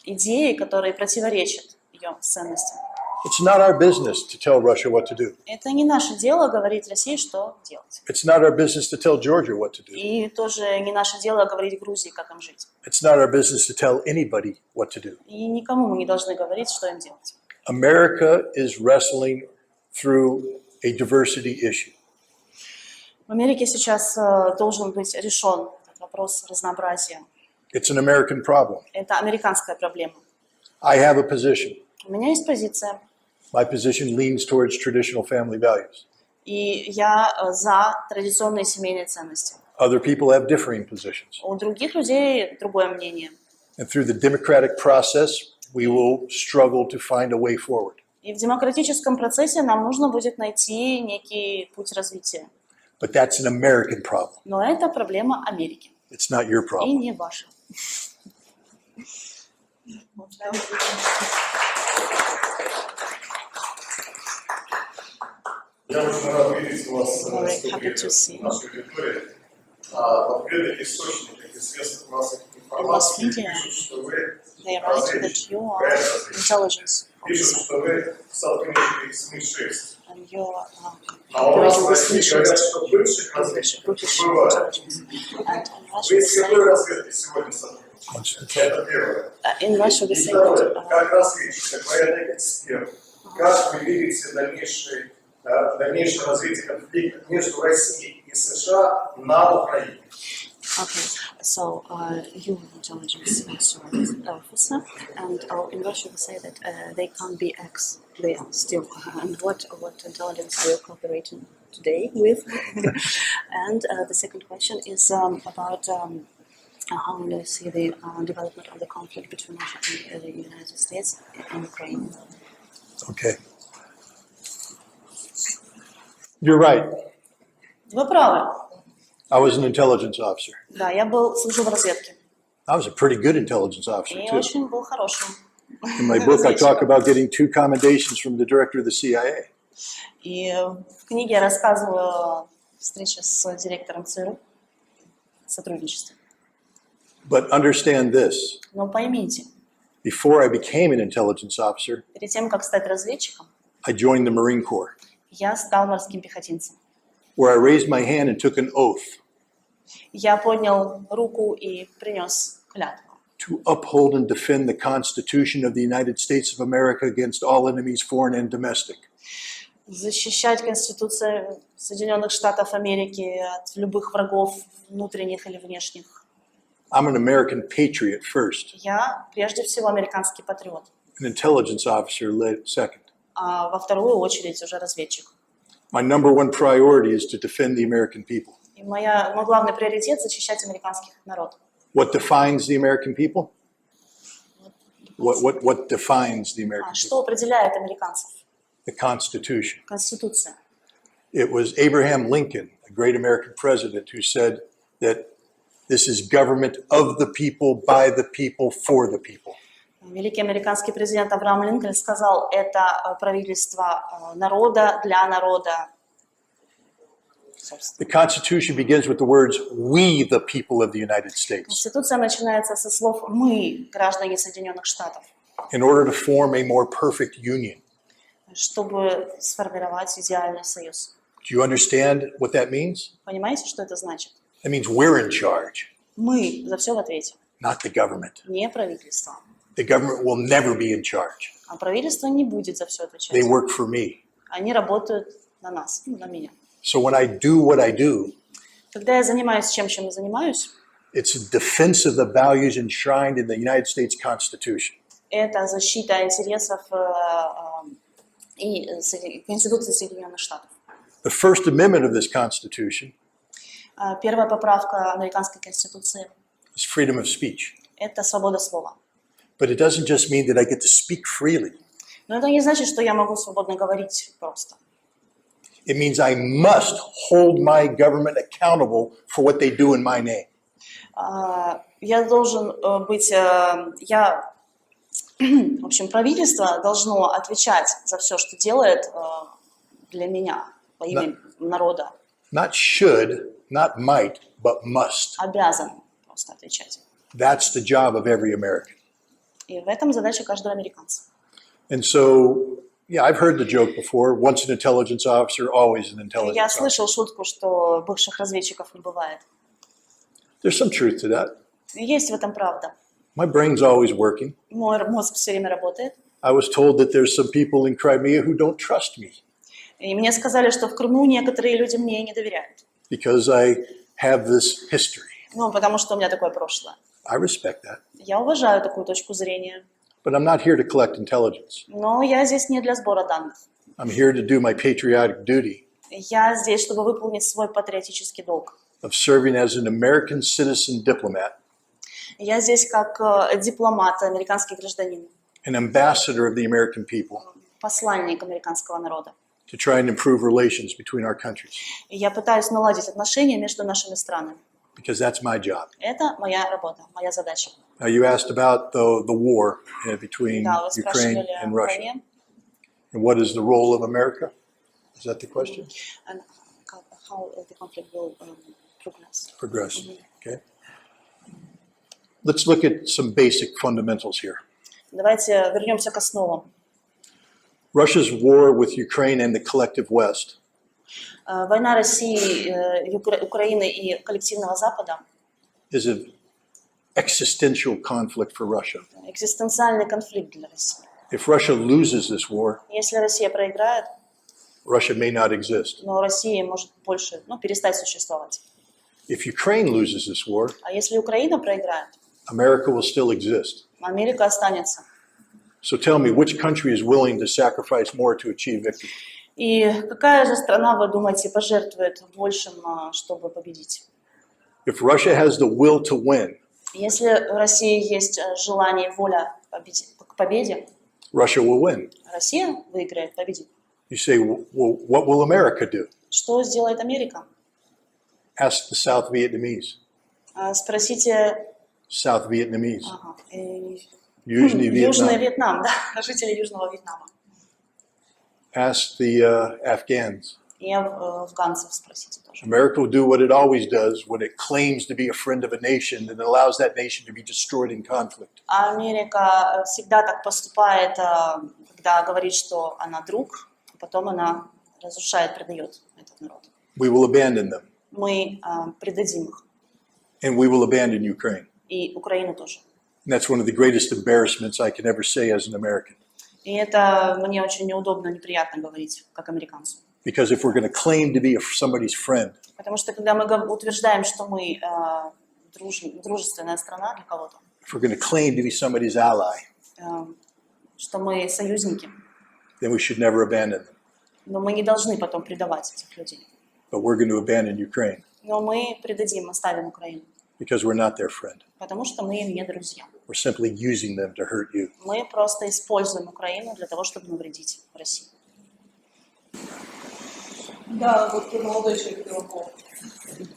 идеи, которые противоречат ее ценностям. It's not our business to tell Russia what to do. Это не наше дело говорить России, что делать. It's not our business to tell Georgia what to do. И тоже не наше дело говорить Грузии, как им жить. It's not our business to tell anybody what to do. И никому мы не должны говорить, что им делать. America is wrestling through a diversity issue. В Америке сейчас должен быть решен этот вопрос разнообразия. It's an American problem. Это американская проблема. I have a position. У меня есть позиция, My position leans towards traditional family values. и я за традиционные семейные ценности. Other people have differing positions. У других людей другое мнение. And through the democratic process, we will struggle to find a way forward. И в демократическом процессе нам нужно будет найти некий путь развития. But that's an American problem. Но это проблема Америки, It's not your и problem. не ваша. Я очень рад видеть вас Very happy to see в нашей аудитории. В открытых источниках из средств массовой информации пишут, что вы They write that you are intelligence пишут, officer что вы столкнулись с МИ-6. and you are А у нас в operating with России говорят, missions, что бывших British разведчиков не бывает. intelligence. And in Russia Вы we с say, какой разведкой сегодня сотрудничаете? Это первое. in Russia we И say второе, that как разведчик, как военный эксперт, как вы видите дальнейшее развитие конфликта между Россией и США на Украине? Okay, so you are intelligence officer, and in Russia we say that they can't be X, they are still. And what intelligence are you cooperating today with? And the second question is about how do you see the development of the conflict between Russia and the United States and Ukraine? Okay. You're right. Вы правы. I was an intelligence officer. Да, я служил в разведке. I was a pretty good intelligence officer, И too. очень был хорошим. In my book, I talk about getting 2 commendations from the director of the CIA. И в книге я рассказываю о встрече с директором ЦРУ, сотрудничестве. But understand this. Но поймите, Before I became an intelligence officer, перед тем, как стать разведчиком, I joined the Marine Corps, я стал морским пехотинцем. where I raised my hand and took an oath Я поднял руку и принес клятву. to uphold and defend the Constitution of the United States of America against all enemies, foreign and domestic. Защищать Конституцию Соединенных Штатов Америки от любых врагов, внутренних или внешних. I'm an American patriot first, Я прежде всего американский патриот, an intelligence officer second. а во вторую очередь уже разведчик. My number one priority is to defend the American people. И мой главный приоритет — защищать американский народ. What defines the American people? What defines the American people? Что определяет американцев? The Constitution. Конституция. It was Abraham Lincoln, a great American president, who said that this is government of the people, by the people, for the people. Великий американский президент Авраам Линкольн сказал, это правительство народа для народа. The Constitution begins with the words, we, the people of the United States, Конституция начинается со слов «мы, граждане Соединенных Штатов», in order to form a more perfect union. чтобы сформировать идеальный союз. Do you understand what that means? Понимаете, что это значит? That means we're in charge, Мы за все в ответе, not the government. не правительство. The government will never be in charge. А правительство не будет за все отвечать. They work for me. Они работают на нас, на меня. So when I do what I do, Когда я занимаюсь чем я занимаюсь, it's a defense of the values enshrined in the United States Constitution. это защита интересов и Конституции Соединенных Штатов. The First Amendment of this Constitution Первая поправка американской Конституции is freedom of speech. – это свобода слова. But it doesn't just mean that I get to speak freely. Но это не значит, что я могу свободно говорить просто. It means I must hold my government accountable for what they do in my name. Я должен быть, в общем, правительство должно отвечать за все, что делает для меня, во имя народа. Not should, not might, but must. Обязан просто отвечать. That's the job of every American. И в этом задача каждого американца. And so, yeah, I've heard the joke before, once an intelligence officer, always an intelligence Я officer. слышал шутку, что бывших разведчиков не бывает. There's some truth to that. Есть в этом правда. My brain's always working. Мой мозг все время работает. I was told that there's some people in Crimea who don't trust me И мне сказали, что в Крыму некоторые люди мне не доверяют. because I have this history. Ну, потому что у меня такое прошлое. I respect that. Я уважаю такую точку зрения. But I'm not here to collect intelligence. Но я здесь не для сбора данных. I'm here to do my patriotic duty Я здесь, чтобы выполнить свой патриотический долг. of serving as an American citizen diplomat, Я здесь как дипломат, американский гражданин, an ambassador of the American people, посланник американского народа. to try and improve relations between our countries, И я пытаюсь наладить отношения между нашими странами. because that's my job. Это моя работа, моя задача. Now, you asked about the war between Да, вы Ukraine спрашивали and о Russia. войне. And what is the role of America? Is that the question? And how the conflict will progress. Progress. Okay. Let's look at some basic fundamentals here. Давайте вернемся к основам. Russia's war with Ukraine and the collective West Война России, Украины и коллективного Запада is an existential conflict for Russia. – экзистенциальный конфликт для России. If Russia loses this war, Если Россия проиграет, Russia may not exist. но Россия может больше, перестать существовать. If Ukraine loses this war, А если Украина проиграет, America will still exist. Америка останется. So tell me, which country is willing to sacrifice more to achieve victory? И какая же страна, вы думаете, пожертвует большим, чтобы победить? If Russia has the will to win, Если у России есть желание и воля к победе, Russia will win. Россия выиграет, победит. You say, well, what will America do? Что сделает Америка? Ask the South Vietnamese. Спросите South Vietnamese. Южный Южный Вьетнам. Вьетнам, да, жители Южного Вьетнама. Ask the Afghans. И афганцев спросите тоже. America will do what it always does when it claims to be a friend of a nation and allows that nation to be destroyed in conflict. Америка всегда так поступает, когда говорит, что она друг, а потом она разрушает, предает этот народ. We will abandon them, Мы предадим их. and we will abandon Ukraine. И Украину тоже. And that's one of the greatest embarrassments I can ever say as an American. И это мне очень неудобно, неприятно говорить, как американцу. Because if we're going to claim to be somebody's friend, Потому что когда мы утверждаем, что мы дружественная страна для кого-то, if we're going to claim to be somebody's ally, что мы союзники, then we should never abandon them. но мы не должны потом предавать этих людей. But we're going to abandon Ukraine Но мы предадим, оставим Украину, because we're not their friend. потому что мы им не друзья. We're simply using them to hurt you. Мы просто используем Украину для того, чтобы навредить России. Да, вот молодой человек Перевод.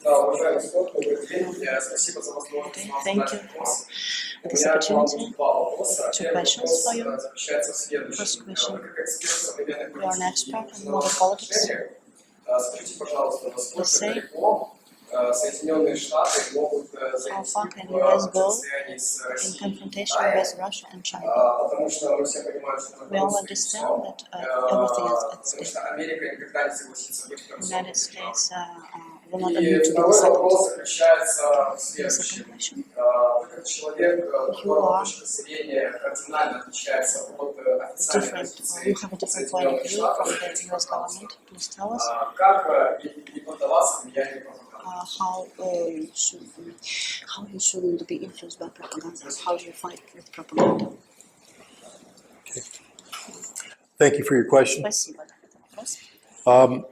Да, уважаемый Скотт, добрый день. Спасибо за возможность вам задать вопрос. У меня к вам будет два вопроса. Первый вопрос заключается в следующем. Вы как эксперт современной политики и международных отношениях, скажите, пожалуйста, насколько далеко Соединенные Штаты могут зайти в противостоянии с Россией и Китаем, потому что мы все понимаем, что на кону все, потому что Америка никогда не согласится быть второй. И второй вопрос заключается в следующем. Вы как человек, у которого точка зрения кардинально отличается от официальной позиции Соединенных Штатов, как не поддаваться влиянию пропаганды? How you shouldn't be influenced by propaganda? How do you fight with propaganda? Okay. Thank you for your question. Спасибо за этот вопрос.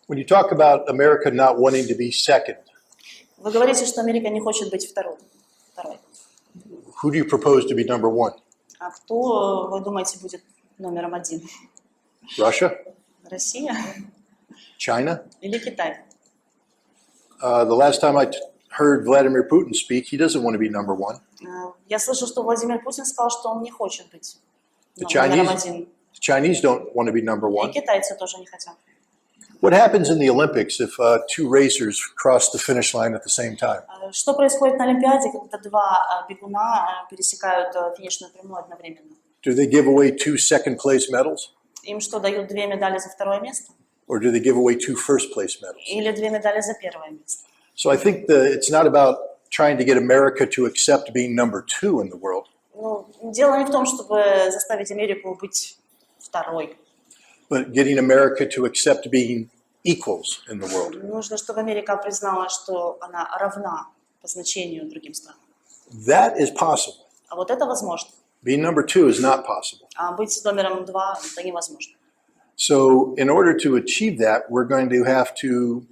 When you talk about America not wanting to be second, Вы говорите, что Америка не хочет быть второй. who do you propose to be number one? А кто, вы думаете, будет номером один? Russia? Россия China? или Китай? The last time I heard Vladimir Putin speak, he doesn't want to be number one. Я слышал, что Владимир Путин сказал, что он не хочет быть The номером один. Chinese don't want to be number И one. китайцы тоже не хотят. What happens in the Olympics if two racers cross the finish line at the same time? Что происходит на Олимпиаде, когда два бегуна пересекают финишную прямую одновременно? Do they give away 2 second-place medals? Им что, дают 2 медали за второе место? Or do they give away 2 first-place medals? Или 2 медали за первое место? So I think it's not about trying to get America to accept being number 2 in the world. Ну, дело не в том, чтобы заставить Америку быть второй. But getting America to accept being equals in the world. Нужно, чтобы Америка признала, что она равна по значению другим странам. That is possible. А вот это возможно. Being number 2 is not possible. А быть номером 2 это невозможно. So in order to achieve that, we're going to have to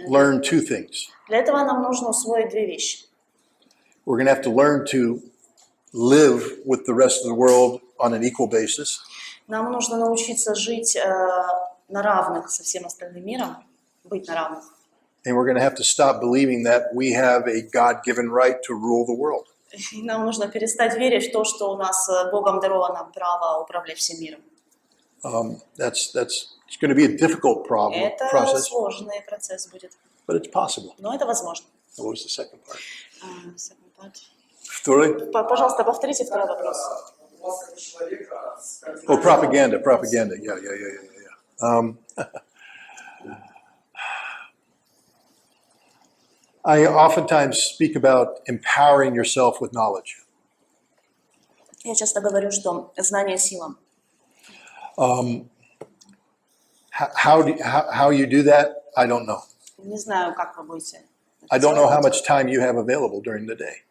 learn 2 things. Для этого нам нужно усвоить 2 вещи. We're going to have to learn to live with the rest of the world on an equal basis. Нам нужно научиться жить на равных со всем остальным миром, быть на равных. And we're going to have to stop believing that we have a God-given right to rule the world. И нам нужно перестать верить в то, что у нас Богом даровано право управлять всем миром. That's it's going to be a difficult Это process, сложный процесс будет, but it's possible. но это возможно. What was the second part? Second part. Второй? Пожалуйста, повторите второй вопрос. У вас как человека с Oh, propaganda. Yeah. I oftentimes speak about empowering yourself with knowledge. Я часто говорю, что знание – сила. How you do that, I don't know. Не знаю, как вы будете. I don't know how much time you have available during the day.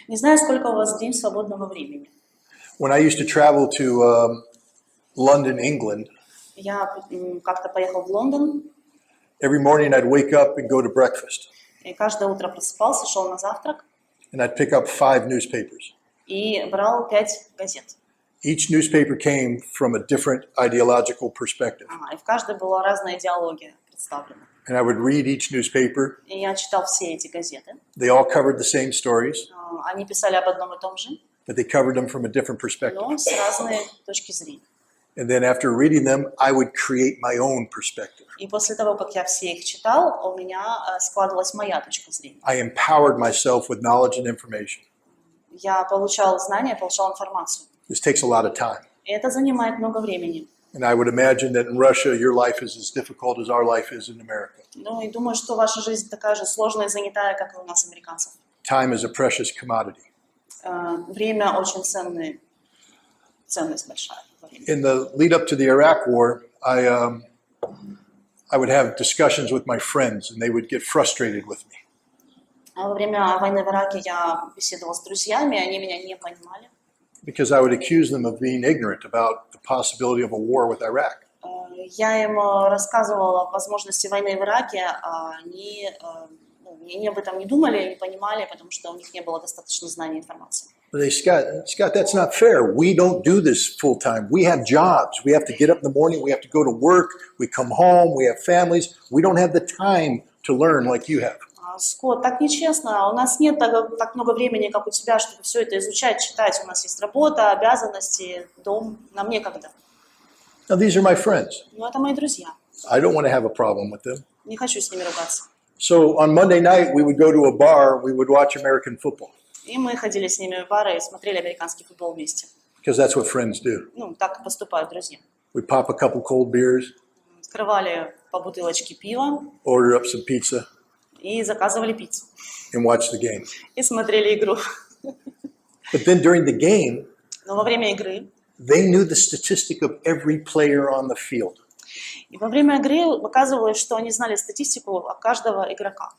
Не знаю, сколько у вас в день свободного времени. When I used to travel to London, England, Я как-то поехал в Лондон, every morning I'd wake up and go to breakfast, и каждое утро просыпался, шел на завтрак and I'd pick up 5 newspapers. и брал 5 газет. Each newspaper came from a different ideological perspective. И в каждой была разная идеология представлена. And I would read each newspaper. И я читал все эти газеты. They all covered the same stories, Они писали об одном и том же, but they covered them from a different perspective. но с разной точки зрения. And then after reading them, I would create my own perspective. И после того, как я все их читал, у меня складывалась моя точка зрения. I empowered myself with knowledge and information. Я получал знания, получал информацию. This takes a lot of time. И это занимает много времени. And I would imagine that in Russia, your life is as difficult as our life is in America. Ну и думаю, что ваша жизнь такая же сложная и занятая, как и у нас, американцев. Time is a precious commodity. Время очень ценный ценность большая. In the lead up to the Iraq War, I would have discussions with my friends, and they would get frustrated with me. Во время войны в Ираке я беседовала с друзьями, они меня не понимали. Because I would accuse them of being ignorant about the possibility of a war with Iraq. Я им рассказывала о возможности войны в Ираке, а они об этом не думали, не понимали, потому что у них не было достаточно знаний и информации. But they, Scott, that's not fair. We don't do this full time. We have jobs. We have to get up in the morning. We have to go to work. We come home. We have families. We don't have the time to learn like you have. Скотт, так нечестно. У нас нет так много времени, как у тебя, чтобы все это изучать, читать. У нас есть работа, обязанности, дом. Нам некогда. Now, these are my friends. Но это мои друзья. I don't want to have a problem with them. Не хочу с ними ругаться. So on Monday night, we would go to a bar. We would watch American football. И мы ходили с ними в бары и смотрели американский футбол вместе. Because that's what friends do. Ну, так поступают друзья. We pop a couple cold beers, Открывали по бутылочке пива order up some pizza, и заказывали пиццу. and watch the game. И смотрели игру. But then during the game, Но во время игры, they knew the statistic of every player on the field. и во время игры оказывалось, что они знали статистику каждого игрока.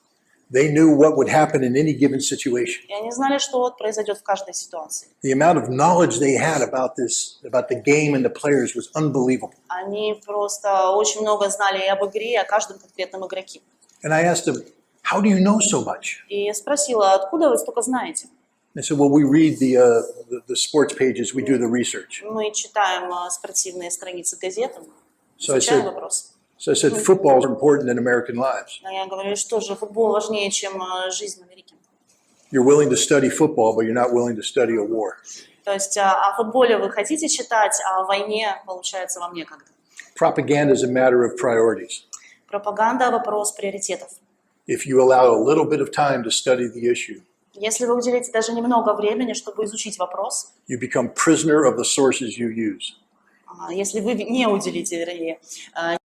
They knew what would happen in any given situation. И они знали, что произойдет в каждой ситуации. The amount of knowledge they had about the game and the players was unbelievable. Они просто очень много знали и об игре, и о каждом конкретном игроке. And I asked them, how do you know so much? И я спросила, откуда вы столько знаете? They said, well, we read the sports pages, we do the research. Мы читаем спортивные страницы газет, So I изучаем said, вопросы. so I said, football is important in American lives. А я говорю, что же футбол важнее, чем жизнь в Америке. You're willing to study football, but you're not willing to study a war. То есть о футболе вы хотите читать, а о войне, получается, вам некогда. Propaganda is a matter of priorities. Пропаганда – вопрос приоритетов. If you allow a little bit of time to study the issue, Если вы уделите даже немного времени, чтобы изучить вопрос, you become prisoner of the sources you use. если вы не уделите, вернее, I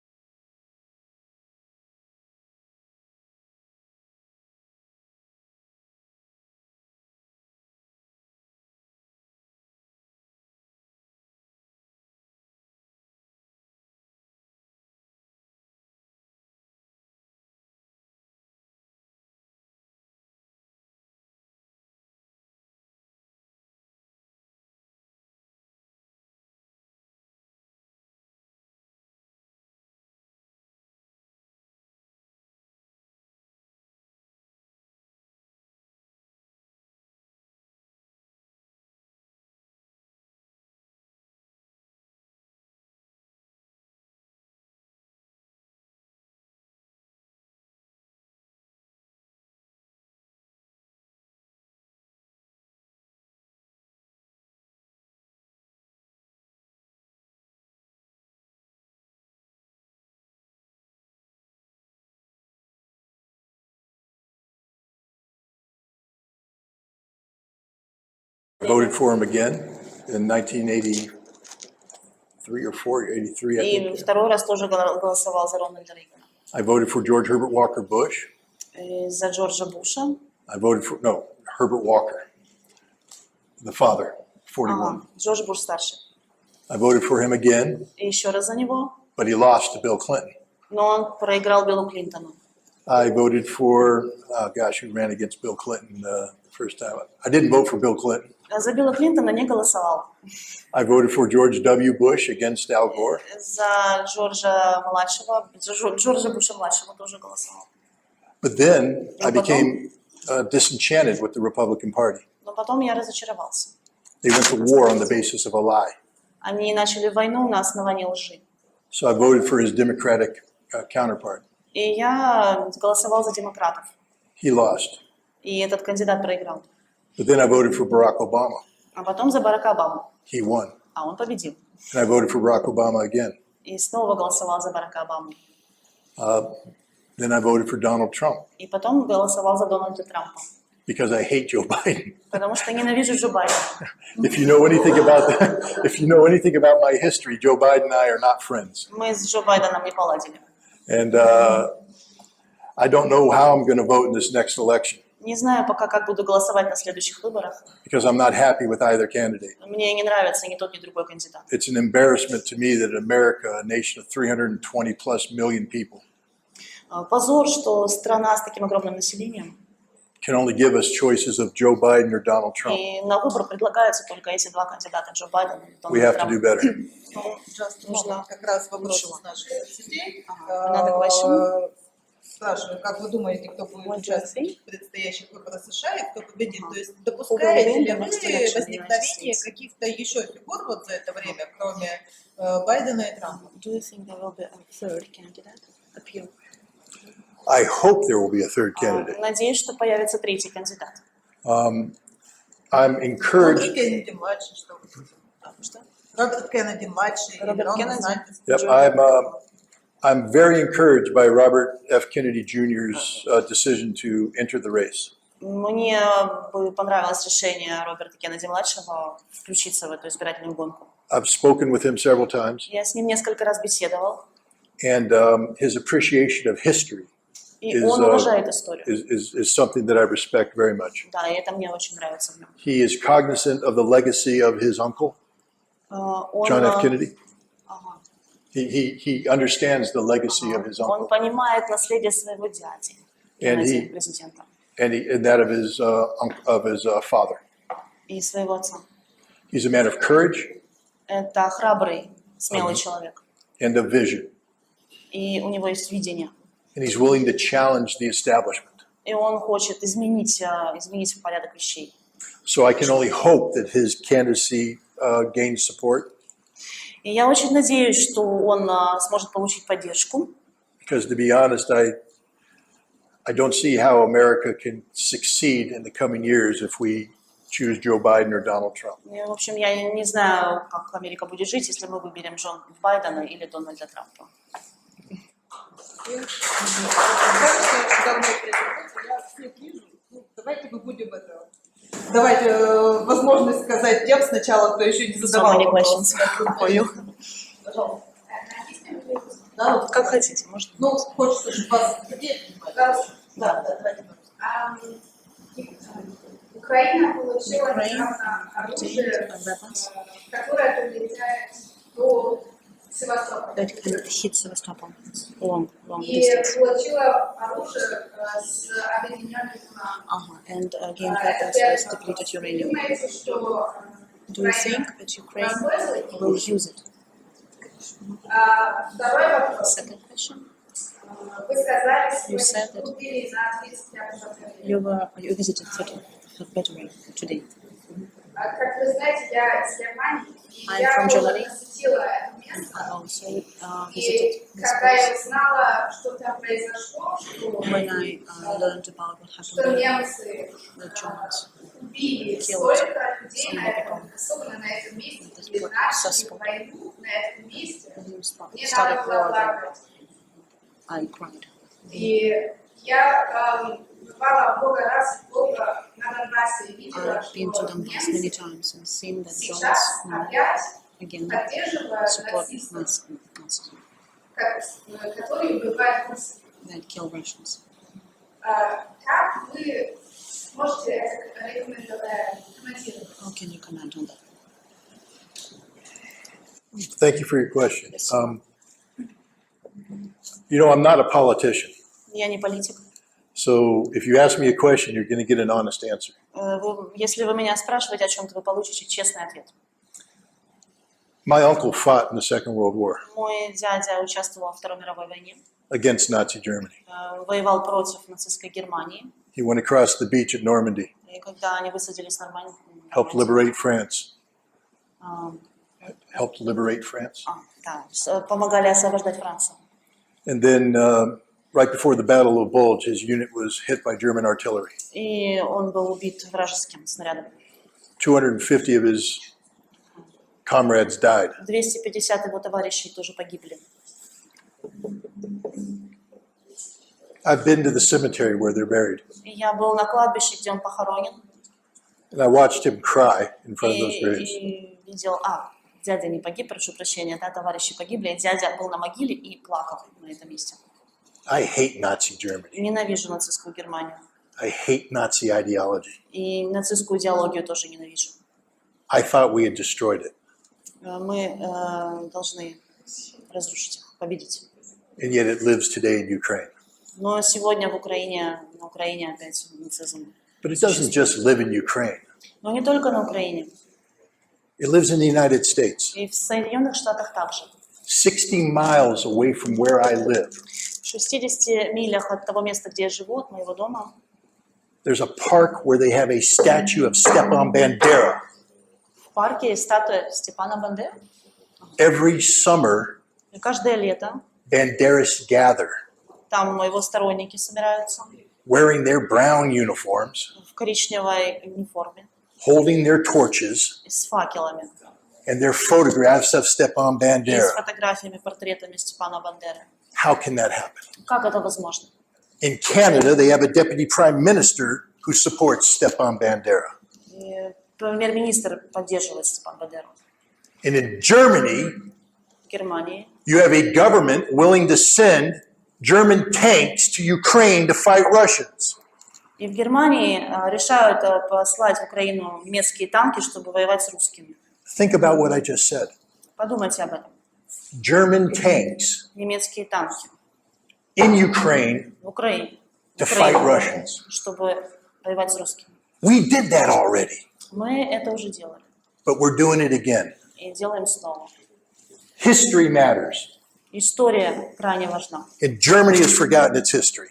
voted for him again in 1983 or 83, I и think. второй раз тоже голосовал за Рональда Рейгана. I voted for George Herbert Walker Bush. За Джорджа Буша. I voted for, no, Herbert Walker, the father, 41. Джордж Буш старший. I voted for him again, И еще раз за него, but he lost to Bill Clinton. но он проиграл Биллу Клинтону. I voted for, oh gosh, who ran against Bill Clinton the first time? I didn't vote for Bill Clinton. За Билла Клинтона не голосовал. I voted for George W. Bush against Al Gore. За Джорджа Буша младшего тоже голосовал. But then I became disenchanted with the Republican Party. Но потом я разочаровался. They went to war on the basis of a lie. Они начали войну на основании лжи. So I voted for his Democratic counterpart. И я голосовал за демократов. He lost. И этот кандидат проиграл. But then I voted for Barack Obama. А потом за Барака Обаму. He won. А он победил. And I voted for Barack Obama again. И снова голосовал за Барака Обаму. Then I voted for Donald Trump И потом голосовал за Дональда Трампа. because I hate Joe Biden. Потому что ненавижу Джо Байдена. If you know anything about my history, Joe Biden and I are not friends. Мы с Джо Байденом не поладили. And I don't know how I'm going to vote in this next election. Не знаю пока, как буду голосовать на следующих выборах. because I'm not happy with either candidate. Мне не нравится ни тот, ни другой кандидат. It's an embarrassment to me that America, a nation of 320 plus million people, Позор, что страна с таким огромным населением, can only give us choices of Joe Biden or Donald Trump. и на выбор предлагаются только эти два кандидата, Джо Байден и We Дональд have to do Трамп. better. Ну, just Нужно как раз вопрос лучшего. из наших сетей. Another question. Спрашиваю, как вы думаете, кто будет What do you участвовать в предстоящих выборах США и кто победит? То есть Who will допускаете win ли the вы next election in the United возникновение States? каких-то еще фигур вот за это время, кроме Байдена и Трампа? Do you think there will be a third candidate appear? I hope there will be a third candidate. Надеюсь, что появится третий кандидат. I'm Роберт encouraged. Кеннеди младший, что вы думаете? Что? Роберт Кеннеди младший, или Роберт Рон Кеннеди? Десантис? Yep, I'm very encouraged by Robert F. Kennedy Jr.'s decision to enter the race. Мне бы понравилось решение Роберта Кеннеди-младшего включиться в эту избирательную гонку. I've spoken with him several times, Я с ним несколько раз беседовал, and his appreciation of history и is, он уважает историю. is something that I respect very much. Да, и это мне очень нравится в нем. He is cognizant of the legacy of his uncle, Он, John F. Kennedy. ага. He understands the legacy of his Он uncle понимает наследие своего дяди, Кеннеди, президента, and that of his father. и своего отца. He's a man of courage Это храбрый, смелый человек, and of vision, и у него есть видение. and he's willing to challenge the establishment. И он хочет изменить порядок вещей. So I can only hope that his candidacy gains support, И я очень надеюсь, что он сможет получить поддержку, because to be honest, I don't see how America can succeed in the coming years if we choose Joe Biden or Donald Trump. И, в общем, я не знаю, как Америка будет жить, если мы выберем Джо Байдена или Дональда Трампа. Давайте мы будем это... Давайте возможность сказать тем сначала, кто еще не задавал So many вопрос. questions. Пожалуйста. Да, вот Как хотите, можно. Ну, хочется, чтобы вас... Да, давайте. Украина получила Ukraine недавно оружие, weapons которое долетает до Севастополя. that can hit Sevastopol long И distance. получила оружие с объединенных урана. And gain weapons with depleted uranium. Думаете, что Do you think that Ukraine will use it? Второй вопрос. Second question. Вы сказали, You said что that вы были на 35 you visited 30th battery today. Как вы знаете, я из Германии, и I'm я from тоже Germany. посетила это место. I also И visited this когда я place. узнала, что там произошло, что When I learned about what что happened there, немцы the Germans убили killed столько людей so на many этом, people. особенно на этом месте, This и was начали successful. войну на этом месте, мне started надо было war there. плакать. I cried. И я бывала много раз много на Донбассе и видела, I've been to что Donbass many немцы times and seen that Germans сейчас now опять again поддерживают support нацистов, Nazism, которые убивают русских. that kill Russians. Как вы можете это комментировать? How can you comment on that? Thank you for your question. I'm not a politician. Я не политик. So if you ask me a question, you're going to get an honest answer. Если вы меня спрашиваете о чем-то, вы получите честный ответ. My uncle fought in the Second World War Мой дядя участвовал во Второй мировой войне, against Nazi Germany. воевал против нацистской Германии. He went across the beach at Normandy, И когда они высадились в helped liberate France. Нормандии, Helped liberate France. помогали освобождать Францию. And then right before the Battle of Bulge, his unit was hit by German artillery. И он был убит вражеским снарядом. 250 of his comrades died. 250 его товарищей тоже погибли. I've been to the cemetery where they're buried, И я был на кладбище, где он похоронен, and I watched him cry in front of those graves. и видел, дядя не погиб, прошу прощения, да, товарищи погибли, и дядя был на могиле и плакал на этом месте. I hate Nazi Germany. Ненавижу нацистскую Германию. I hate Nazi ideology. И нацистскую идеологию тоже ненавижу. I thought we had destroyed it. Мы должны разрушить их, победить. And yet it lives today in Ukraine. Но сегодня на Украине опять нацизм. But it doesn't just live in Ukraine. Но не только на Украине. It lives in the United States. И в Соединенных Штатах также. 60 miles away from where I live, В 60 милях от того места, где я живу, от моего дома, there's a park where they have a statue of Stepan Bandera. в парке есть статуя Степана Бандеры. Every summer, И каждое лето Banderas gather, там его сторонники собираются wearing their brown uniforms, в коричневой униформе holding their torches, и с факелами. and their photographs of Stepan И с Bandera. фотографиями, портретами Степана Бандеры. How can that happen? Как это возможно? In Canada, they have a deputy prime minister who supports Stepan Bandera. И премьер-министр поддерживает Степана Бандеру. And in Germany, В Германии you have a government willing to send German tanks to Ukraine to fight Russians. И в Германии решают послать в Украину немецкие танки, чтобы воевать с русскими. Think about what I just said. Подумайте об этом. German tanks Немецкие танки in Ukraine в Украине, to fight Russians. чтобы воевать с русскими. We did that already, Мы это уже делали but we're doing it again. и делаем снова. History matters, История крайне важна. and Germany has forgotten its history.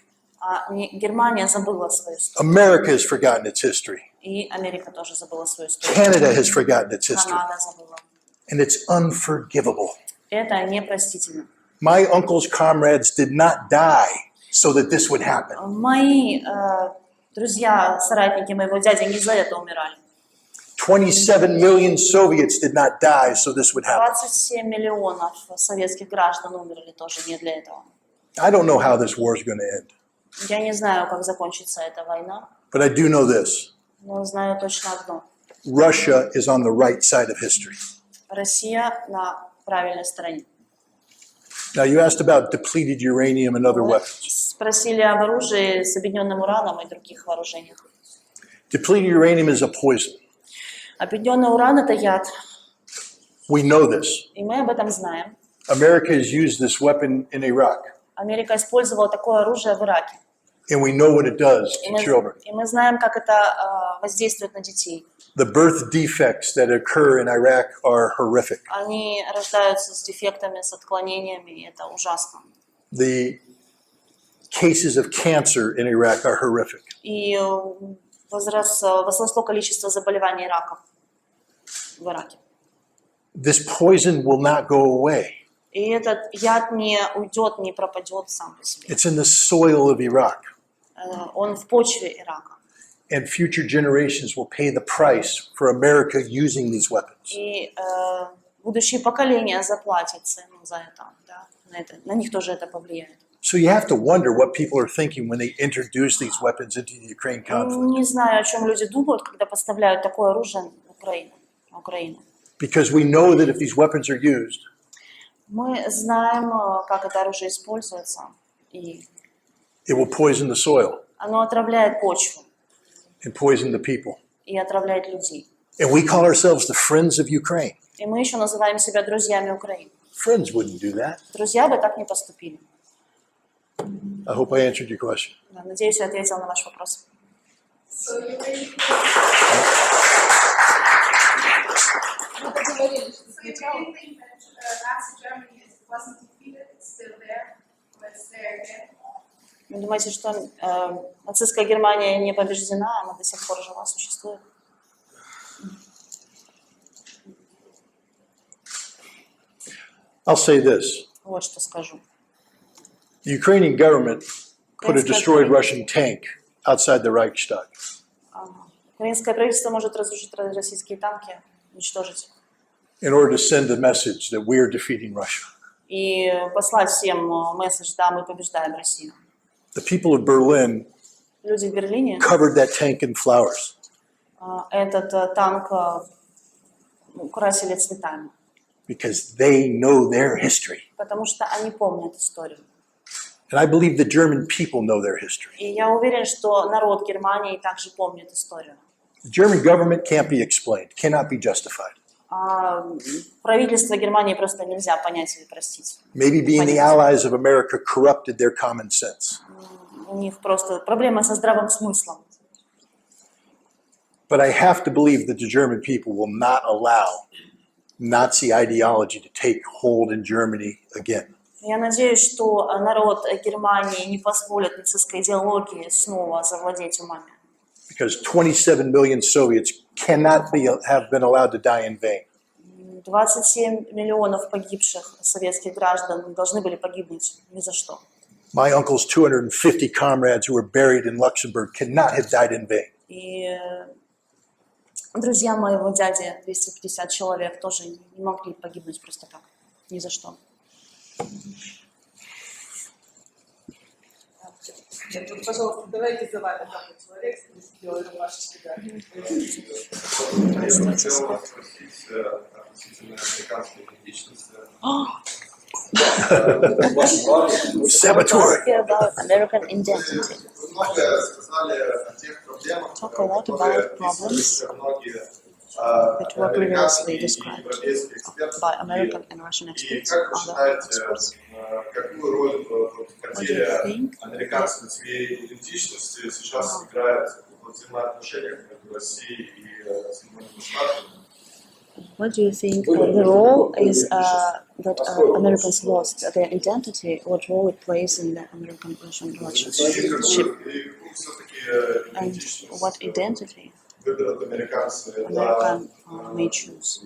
Германия забыла свою историю. America has forgotten its history. И Америка тоже забыла свою историю. Canada has forgotten its history, Канада забыла. and it's unforgivable. Это непростительно. My uncle's comrades did not die so that this would happen. Мои друзья, соратники моего дяди не за это умирали. 27 million Soviets did not die so this would happen. 27 миллионов советских граждан умерли тоже не для этого. I don't know how this war is going to end, Я не знаю, как закончится эта война, but I do know this. но знаю точно одно. Russia is on the right side of history. Россия на правильной стороне. Now, you asked about depleted uranium and other weapons. Спросили об оружии с объединенным ураном и других вооружениях. Depleted uranium is a poison. Объединенный уран – это яд, We know this. и мы об этом знаем. America has used this weapon in Iraq, Америка использовала такое оружие в Ираке. and we know what it does И to children. мы знаем, как это воздействует на детей. The birth defects that occur in Iraq are horrific. Они рождаются с дефектами, с отклонениями, и это ужасно. The cases of cancer in Iraq are horrific. И возросло количество заболеваний раком в Ираке. This poison will not go away. И этот яд не уйдет, не пропадет сам по себе. It's in the soil of Iraq, Он в почве Ирака. and future generations will pay the price for America using these weapons. И будущие поколения заплатят цену за это, да, на них тоже это повлияет. So you have to wonder what people are thinking when they introduce these weapons into the Ukraine conflict. Не знаю, о чем люди думают, когда поставляют такое оружие в Украину. Because we know that if these weapons are used, Мы знаем, как это оружие используется, и it will poison the soil оно отравляет почву and poison the people. и отравляет людей. And we call ourselves the friends of Ukraine. И мы еще называем себя друзьями Украины. Friends wouldn't do that. Друзья бы так не поступили. I hope I answered your question. Да, надеюсь, я ответила на ваш вопрос. So you really think that Nazi Germany wasn't defeated, it's still there, or it's there again? Вы думаете, что нацистская Германия не побеждена, она до сих пор жива, существует? I'll say this. Вот что скажу. The Ukrainian government put a destroyed Russian tank outside the Reichstag. Украинское правительство может разрушить российские танки, уничтожить. In order to send the message that we are defeating Russia. И послать всем месседж, да, мы побеждаем Россию. The people of Berlin Люди в Берлине covered that tank in flowers. этот танк украсили цветами, Because they know their history. потому что они помнят историю. And I believe the German people know their history. И я уверен, что народ Германии также помнит историю. The German government can't be explained, cannot be justified. Правительство Германии просто нельзя понять или простить. Maybe being the allies of America corrupted their common sense. У них просто проблема со здравым смыслом. But I have to believe that the German people will not allow Nazi ideology to take hold in Germany again. Я надеюсь, что народ Германии не позволит нацистской идеологии снова завладеть умами. Because 27 million Soviets cannot have been allowed to die in vain. 27 миллионов погибших советских граждан должны были погибнуть ни за что. My uncle's 250 comrades who were buried in Luxembourg cannot have died in vain. И друзья моего дяди, 250 человек, тоже не могли погибнуть просто так, ни за что. Пожалуйста, давайте за вами такой человек, сделай рубашечки, да. Я хотел вас спросить относительно американской идентичности. Saboteur. About American identity. Вы много сказали о тех проблемах, Talk a lot about problems that were previously described by American and Russian И experts, как вы other считаете, experts. какую роль в картине американской своей идентичности сейчас играет в взаимоотношениях между Россией и Соединенными Штатами? What do you think the role is that Americans lost their identity? What role it plays in the American-Russian relationship? And what identity Выберут американцы? American may choose?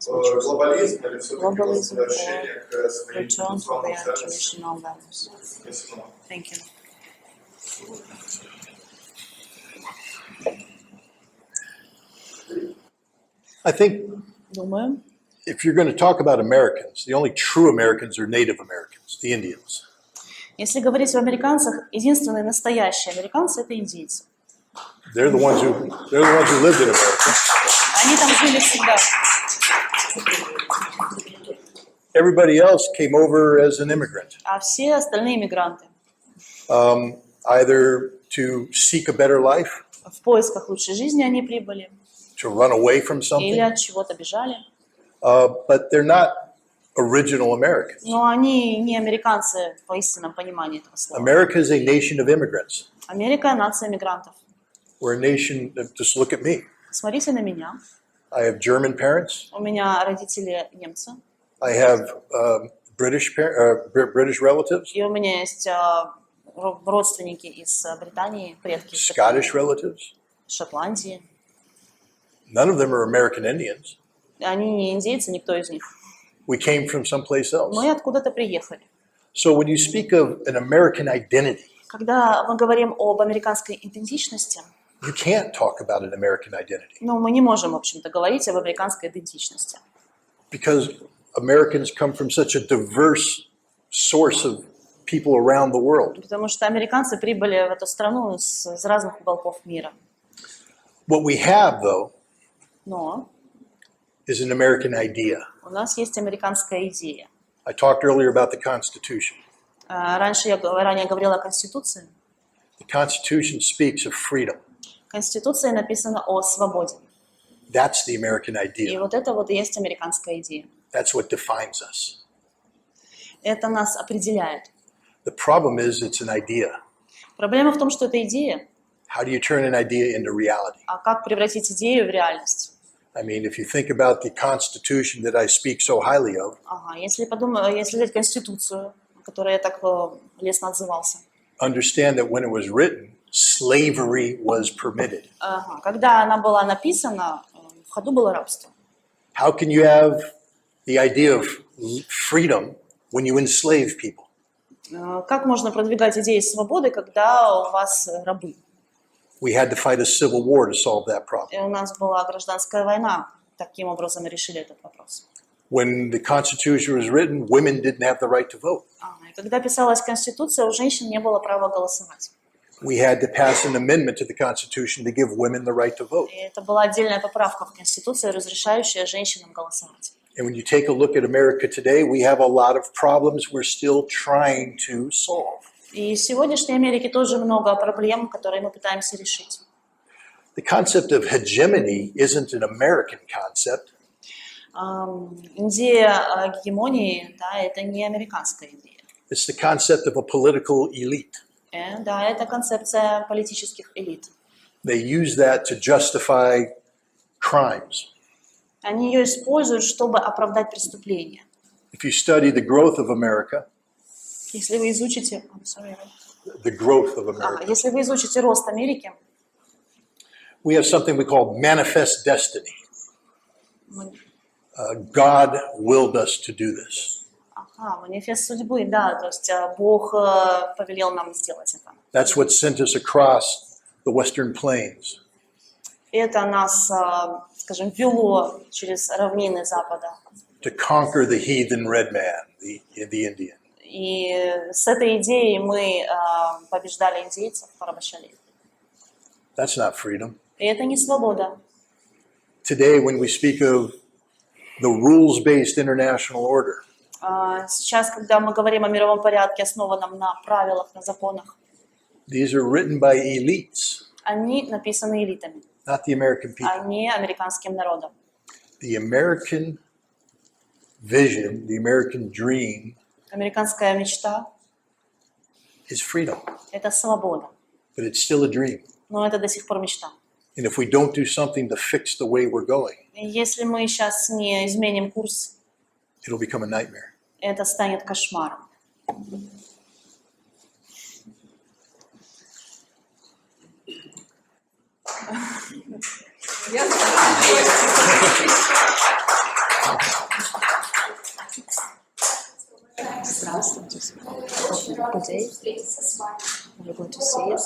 Глобализм или все-таки Globalism возвращение к or своим return to традиционным their ценностям? traditional values? Спасибо. Thank you. I think Думаю, if you're going to talk about Americans, the only true Americans are Native Americans, the Indians. Если говорить о американцах, единственные настоящие американцы – это индейцы. They're the ones who lived in America. Они там жили всегда. Everybody else came over as an immigrant, А все остальные мигранты either to seek a better life, в поисках лучшей жизни они прибыли to run away from или something, от чего-то бежали. but they're not original Americans. Но они не американцы по истинном понимании этого слова. America is a nation of immigrants. Америка – нация мигрантов. We're a nation, just look at me. Смотрите на меня. I have German parents. У меня родители немцы. I have British relatives, И у меня есть родственники из Британии, предки из Scottish relatives. Шотландии. None of them are American Indians. Они не индейцы, никто из них. We came from someplace else. Мы откуда-то приехали. So when you speak of an American identity, Когда мы говорим об американской идентичности, you can't talk about an American identity ну, мы не можем, в общем-то, говорить об американской идентичности. because Americans come from such a diverse source of people around the world. Потому что американцы прибыли в эту страну из разных уголков мира. What we have, though, Но is an American idea. у нас есть американская идея. I talked earlier about the Constitution. Раньше я ранее говорила о Конституции. The Constitution speaks of freedom. В Конституции написано о свободе. That's the American И idea. вот это вот и есть американская идея. That's what defines us. Это нас определяет. The problem is it's an idea. Проблема в том, что это идея. How do you turn an idea into reality? А как превратить идею в реальность? I mean, if you think about the Constitution that I speak so highly of, Ага, если взять Конституцию, о которой я так лестно отзывался. understand that when it was written, slavery was permitted. Ага, когда она была написана, в ходу было рабство. How can you have the idea of freedom when you enslave people? Как можно продвигать идеи свободы, когда у вас рабы? We had to fight a civil war to solve that problem. И у нас была гражданская война. Таким образом мы решили этот вопрос. When the Constitution was written, women didn't have the right to vote. И когда писалась Конституция, у женщин не было права голосовать. We had to pass an amendment to the Constitution to give women the right to vote. И это была отдельная поправка в Конституции, разрешающая женщинам голосовать. And when you take a look at America today, we have a lot of problems we're still trying to solve. И в сегодняшней Америке тоже много проблем, которые мы пытаемся решить. The concept of hegemony isn't an American concept. Идея гегемонии, да, это не американская идея. It's the concept of a political elite. Да, это концепция политических элит. They use that to justify crimes. Они ее используют, чтобы оправдать преступления. If you study the growth of America, Если вы изучите, the growth of America, если вы изучите рост Америки, we have something we call manifest destiny. God willed us to do this. Манифест судьбы, да, то есть Бог повелел нам сделать это. That's what sent us across the Western Plains. Это нас, скажем, вело через равнины Запада. To conquer the heathen red man, the Indian. И с этой идеей мы побеждали индейцев, порабощали их. That's not freedom. И это не свобода. Today, when we speak of the rules-based international order, Сейчас, когда мы говорим о мировом порядке, основанном на правилах, на законах, these are written by elites, они написаны элитами, not the American people. а не американским народом. The American vision, the American dream Американская мечта is freedom, – это свобода, but it's still a dream. но это до сих пор мечта. And if we don't do something to fix the way we're going, И если мы сейчас не изменим курс, it'll become a nightmare. это станет кошмаром. Здравствуйте. Good day. We're going to see it.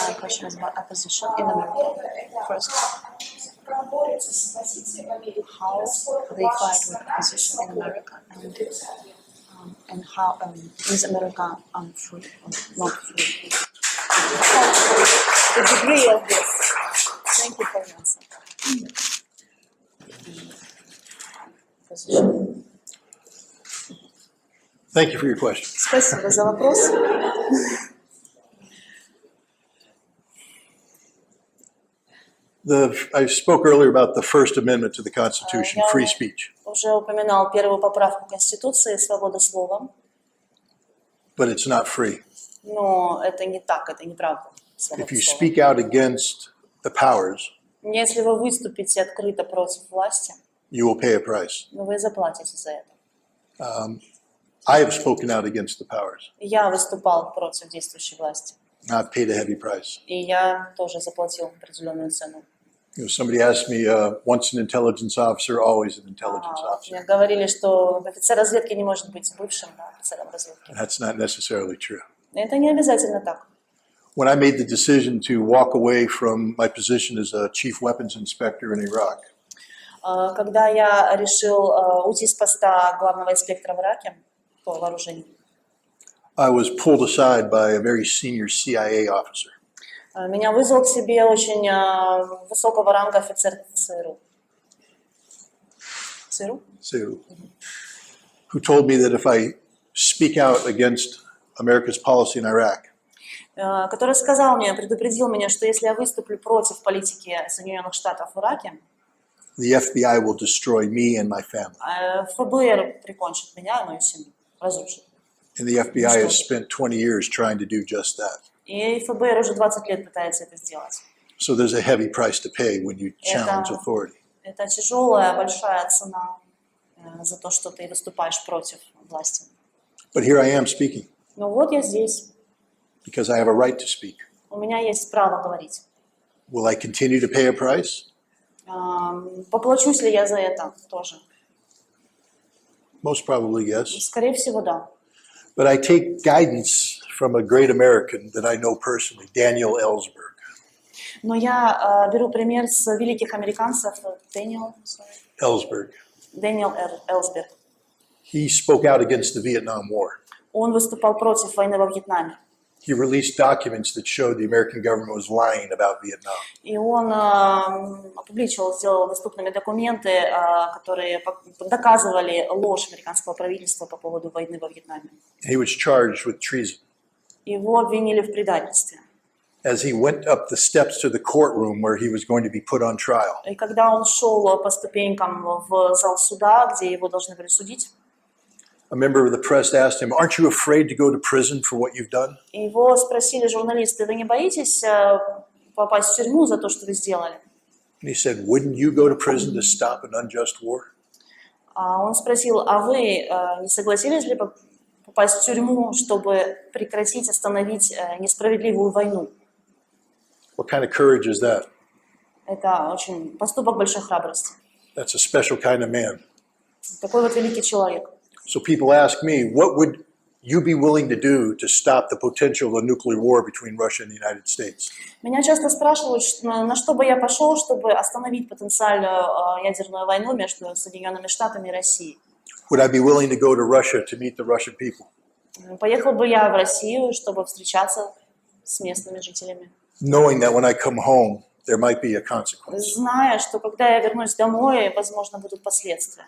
My question is about opposition in America. First, how they fight with opposition in America, and how is America free or not free? The degree of this. Thank you for your answer. Position. Thank you for your question. Спасибо за вопрос. I spoke earlier about the First Amendment to the Constitution, free speech. Уже упоминал первую поправку Конституции, свобода слова. But it's not free. Но это не так, это неправда. If you speak out against the powers, Если вы выступите открыто против власти, you will pay a price. вы заплатите за это. I have spoken out against the powers. Я выступал против действующей власти. I've paid a heavy price. И я тоже заплатил определенную цену. Somebody asked me, once an intelligence officer, always an intelligence officer. Мне говорили, что офицер разведки не может быть бывшим офицером разведки. That's not necessarily true. Это не обязательно так. When I made the decision to walk away from my position as a chief weapons inspector in Iraq, Когда я решил уйти с поста главного инспектора в Ираке по вооружению, I was pulled aside by a very senior CIA officer. меня вызвал к себе очень высокого ранга офицер ЦРУ. ЦРУ? Who told me that if I speak out against America's policy in Iraq, который сказал мне, предупредил меня, что если я выступлю против политики Соединенных Штатов в Ираке, the FBI will destroy me and my family. ФБР прикончит меня и мою семью, разрушит. And the FBI has spent 20 years trying to do just that. И ФБР уже 20 лет пытается это сделать. So there's a heavy price to pay when you challenge authority. Это тяжелая, большая цена за то, что ты выступаешь против власти. But here I am speaking Ну вот я здесь. because I have a right to speak. У меня есть право говорить. Will I continue to pay a price? Поплачусь ли я за это тоже? Most probably yes. Скорее всего, да. But I take guidance from a great American that I know personally, Daniel Ellsberg. Но я беру пример с великих американцев Дэниел Элсберг. He spoke out against the Vietnam War. Он выступал против войны во Вьетнаме. he released documents that showed the American government was lying about Vietnam. И он опубличивал, сделал доступными документы, которые доказывали ложь американского правительства по поводу войны во Вьетнаме. He was charged with treason. Его обвинили в предательстве. As he went up the steps to the courtroom where he was going to be put on trial, И когда он шел по ступенькам в зал суда, где его должны были судить, a member of the press asked him, "Aren't you afraid to go to prison for what you've done?" его спросили журналисты: вы не боитесь попасть в тюрьму за то, что вы сделали? And he said, "Wouldn't you go to prison to stop an unjust war?" Он спросил: а вы не согласились ли попасть в тюрьму, чтобы прекратить, остановить несправедливую войну? What kind of courage is that? Это очень поступок большой храбрости. That's a special kind of man. Такой вот великий человек. So people ask me, what would you be willing to do to stop the potential of a nuclear war between Russia and the United States? Меня часто спрашивают, на что бы я пошел, чтобы остановить потенциальную ядерную войну между Соединенными Штатами и Россией. Would I be willing to go to Russia to meet the Russian people? Поехал бы я в Россию, чтобы встречаться с местными жителями, Knowing that when I come home, there might be a consequence. зная, что когда я вернусь домой, возможно, будут последствия.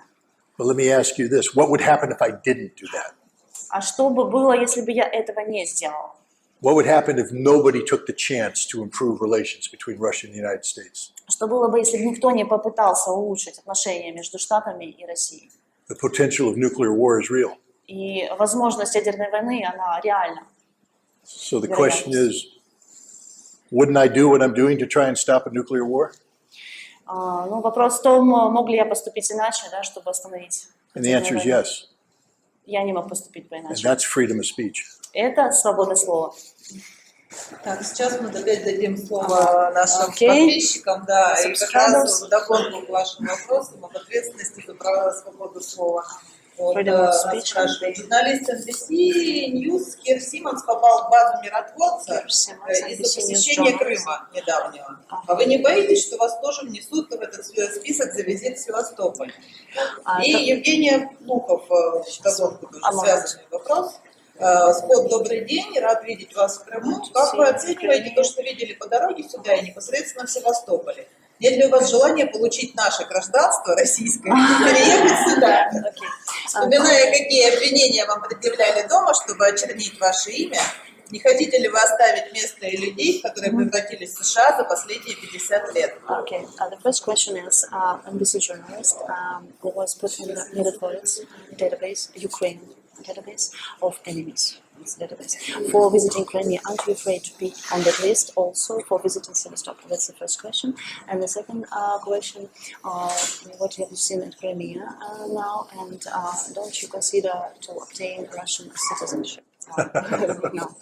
But let me ask you this, what would happen if I didn't do that? А что бы было, если бы я этого не сделал? What would happen if nobody took the chance to improve relations between Russia and the United States? Что было бы, если бы никто не попытался улучшить отношения между Штатами и Россией? The potential of nuclear war is real. И возможность ядерной войны, она реальна. So the question is, wouldn't I do what I'm doing to try and stop a nuclear war? Ну, вопрос в том, мог ли я поступить иначе, да, чтобы остановить And the ядерную answer is войну? yes. Я не мог поступить And по-иначе. that's freedom of speech. Это свобода слова. Так, сейчас мы опять дадим слово нашим подписчикам, да, и как раз вдогонку к вашим вопросам об ответственности за право на свободу слова. Вот, нас спрашивает, журналист NBC News Кир Симмонс попал в базу миротворца из-за посещения Крыма недавнего. А вы не боитесь, что вас тоже внесут в этот список за визит в Севастополь? И Евгения Плухов, вдогонку тоже связанный вопрос. Скотт, добрый день, рад видеть вас в Крыму. Как вы оцениваете то, что видели по дороге сюда и непосредственно в Севастополе? Нет ли у вас желания получить наше гражданство российское и переехать сюда? Вспоминая, какие обвинения вам предъявляли дома, чтобы очернить ваше имя, не хотите ли вы оставить место и людей, которые превратились в США за последние 50 лет? Okay, the first question is, NBC journalist who was put in the Mirotvorets database, Ukraine database of enemies. Database. For visiting Crimea, aren't you afraid to be on that list also for visiting Sevastopol? That's the first question. And the second question, what have you seen in Crimea now, and don't you consider to obtain Russian citizenship? No.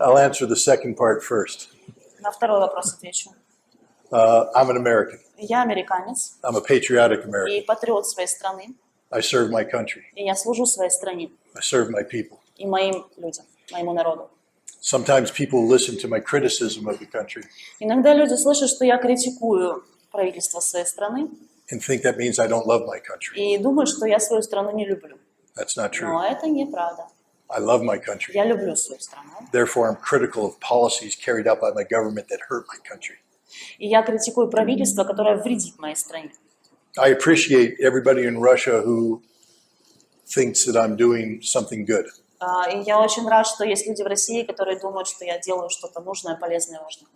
I'll answer the second part first. На второй вопрос отвечу. I'm an American. Я американец I'm a patriotic и American. патриот своей страны, I serve my country. и я служу своей стране I serve my people. и моим людям, моему народу. Sometimes people listen to my criticism of the country Иногда люди слышат, что я критикую правительство своей страны and think that means I don't love my country. и думают, что я свою страну не люблю. That's not true. Но это неправда. I love my country. Я люблю свою страну. Therefore, I'm critical of policies carried out by my government that hurt my country. И я критикую правительство, которое вредит моей стране. I appreciate everybody in Russia who thinks that I'm doing something good. И я очень рад, что есть люди в России, которые думают, что я делаю что-то нужное, полезное, важное.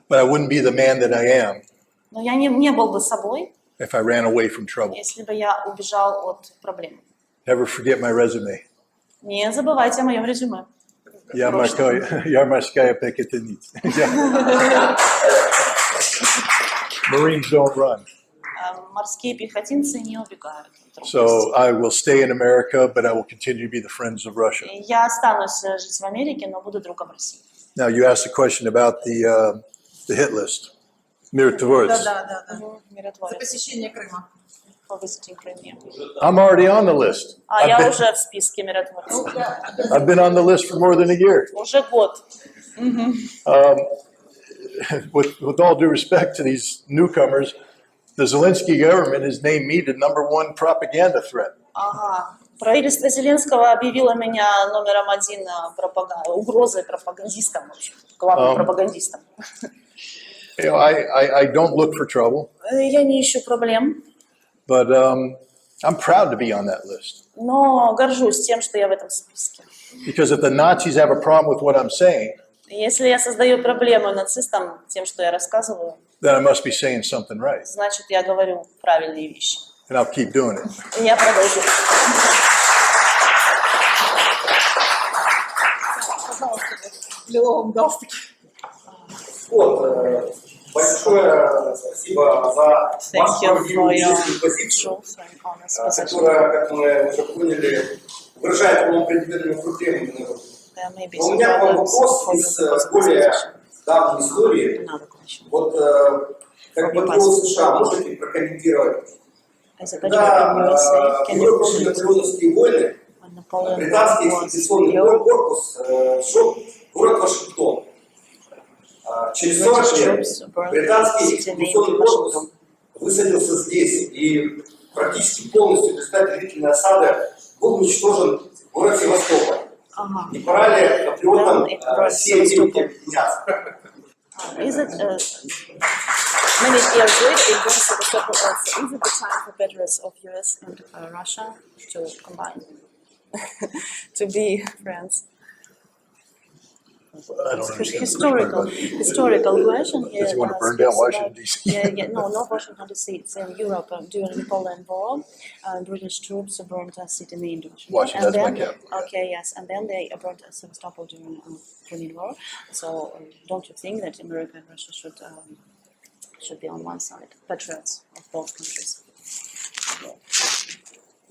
But I wouldn't be the man that I am Но я не был бы собой, if I ran away from trouble. если бы я убежал от проблем. Never forget my resume. Не забывайте о моем резюме. Я морская пехотинец. Marines don't run. Морские пехотинцы не убегают. So I will stay in America, but I will continue to be the friends of Russia. Я останусь жить в Америке, но буду другом России. Now you asked a question about the hit list. Mirotvorets. Да. За Миротворец. посещение Крыма. For visiting Crimea. I'm already on the list. Я уже в списке миротворцев. I've been on the list for more than a year. Уже год. With all due respect to these newcomers, the Zelensky government has named me the #1 propaganda threat. Ага. Правительство Зеленского объявило меня номером один угрозой пропагандистом, в общем, главным пропагандистом. You know, I don't look for trouble, Я не ищу проблем, but I'm proud to be on that list. но горжусь тем, что я в этом списке. Because if the Nazis have a problem with what I'm saying, Если я создаю проблему нацистам тем, что я рассказываю, then I must be saying something right. значит, я говорю правильные вещи. And I'll keep doing it. И я продолжу. В лиловом галстуке. Вот, большое спасибо за вашу юридическую позицию, которая, как мы уже поняли, выражает вам определенную проблему. Но у меня вопрос из более давней истории. Вот, как патриот США, можете прокомментировать? Когда в Европе наполеоновские войны, британский экспедиционный корпус сжег город Вашингтон. Через 40 лет британский экспедиционный корпус высадился здесь, и практически полностью без длительной осады был уничтожен город Севастополь. Не пора ли патриотам России объединяться? Many years later, it goes to the second answer. Is it the time for veterans of US and Russia to combine, to be friends? I don't understand. Historical question here. Does he want to burn down Washington, D.C.? Yeah, no, not Washington, D.C. It's in Europe during the Poland War. British troops burned a city named Washington, that's my capital. Okay, yes, and then they burned Sevastopol during the war. So don't you think that America and Russia should be on one side, patriots of both countries?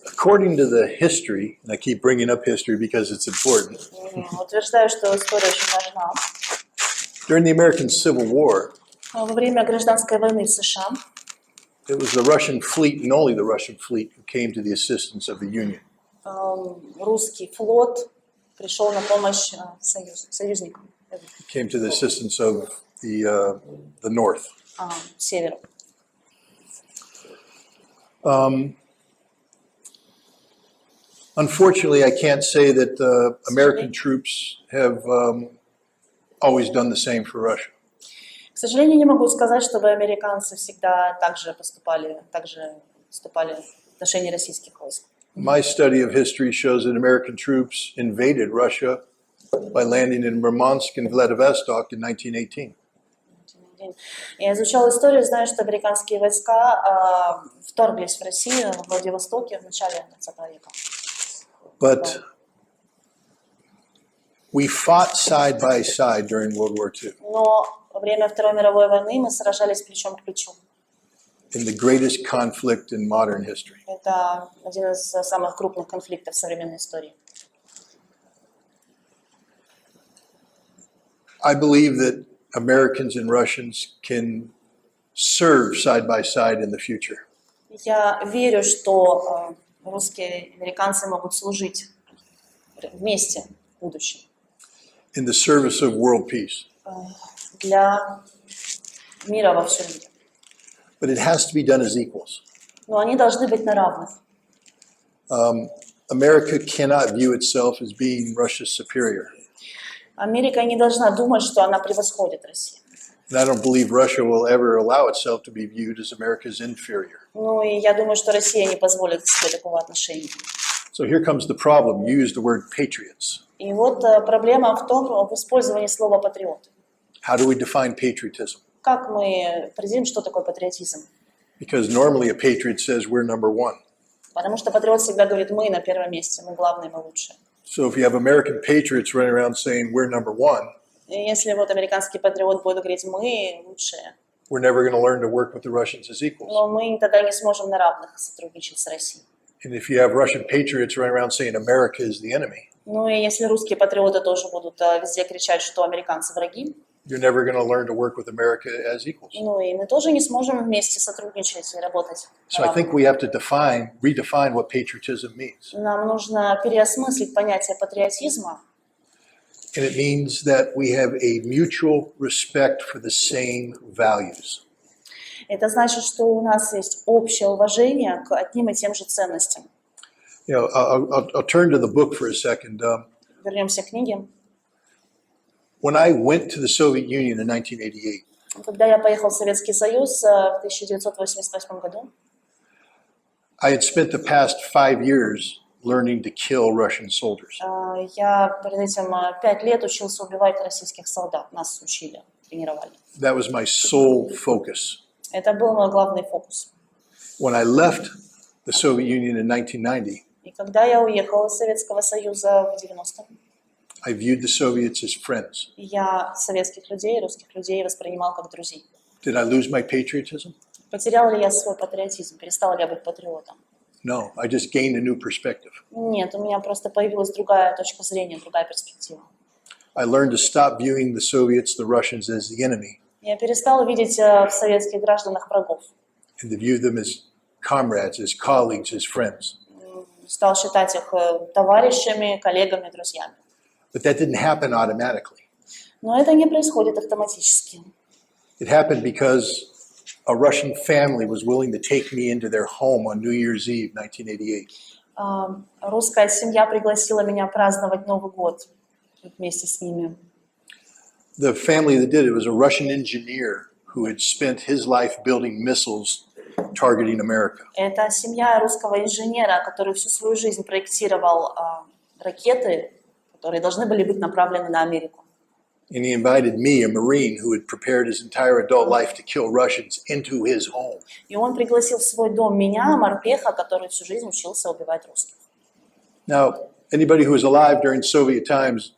According to the history, and I keep bringing up history because it's important, Утверждаю, что история очень важна. during the American Civil War, Во время гражданской войны в США it was the Russian fleet and only the Russian fleet who came to the assistance of the Union. русский флот пришел на помощь союзникам, Came to the assistance of the North. северу. Unfortunately, I can't say that American troops have always done the same for Russia. К сожалению, не могу сказать, чтобы американцы всегда также выступали в отношении российских войск. My study of history shows that American troops invaded Russia by landing in Murmansk and Vladivostok in 1918. Я изучала историю, знаю, что американские войска вторглись в Россию в Владивостоке в начале 20 века. But we fought side by side during World War II. Но во время Второй мировой войны мы сражались плечом к плечу. In the greatest conflict in modern history. Это один из самых крупных конфликтов в современной истории. I believe that Americans and Russians can serve side by side in the future. Я верю, что русские и американцы могут служить вместе в будущем. In the service of world peace. Для мира во всем мире. But it has to be done as equals. Но они должны быть на равных. America cannot view itself as being Russia's superior. Америка не должна думать, что она превосходит Россию. And I don't believe Russia will ever allow itself to be viewed as America's inferior. Ну и я думаю, что Россия не позволит себе такого отношения. So here comes the problem. You use the word patriots. И вот проблема в том, в использовании слова «патриот». How do we define patriotism? Как мы определим, что такое патриотизм? Because normally a patriot says we're number one. Потому что патриот всегда говорит, мы на первом месте, мы главные, мы лучшие. So if you have American patriots running around saying we're number one, И если вот американский патриот будет говорить, мы лучшие, we're never going to learn to work with the Russians as equals. но мы тогда не сможем на равных сотрудничать с Россией. And if you have Russian patriots running around saying America is the enemy, Ну и если русские патриоты тоже будут везде кричать, что американцы враги, you're never going to learn to work with America as equals. ну и мы тоже не сможем вместе сотрудничать и работать. So I think we have to redefine what patriotism means. Нам нужно переосмыслить понятие патриотизма. And it means that we have a mutual respect for the same values. Это значит, что у нас есть общее уважение к одним и тем же ценностям. I'll turn to the book for a second. Вернемся к книге. When I went to the Soviet Union in 1988, Когда я поехал в Советский Союз в 1988 году, I had spent the past 5 years learning to kill Russian soldiers. я перед этим 5 лет учился убивать российских солдат. Нас учили, тренировали. That was my sole focus. Это был мой главный фокус. When I left the Soviet Union in 1990, И когда я уехал из Советского Союза в 90-м, I viewed the Soviets as friends. я советских людей, русских людей воспринимал как друзей. Did I lose my patriotism? Потерял ли я свой патриотизм? Перестал ли я быть патриотом? No, I just gained a new perspective. Нет, у меня просто появилась другая точка зрения, другая перспектива. I learned to stop viewing the Soviets, the Russians, as the enemy, Я перестала видеть в советских гражданах врагов. and to view them as comrades, as colleagues, as friends. Стал считать их товарищами, коллегами, друзьями. But that didn't happen automatically. Но это не происходит автоматически. It happened because a Russian family was willing to take me into their home on New Year's Eve, 1988. Русская семья пригласила меня праздновать Новый год вместе с ними. The family that did it was a Russian engineer who had spent his life building missiles targeting America. Это семья русского инженера, который всю свою жизнь проектировал ракеты, которые должны были быть направлены на Америку. And he invited me, a Marine who had prepared his entire adult life to kill Russians, into his home. И он пригласил в свой дом меня, морпеха, который всю жизнь учился убивать русских. Now, anybody who was alive during Soviet times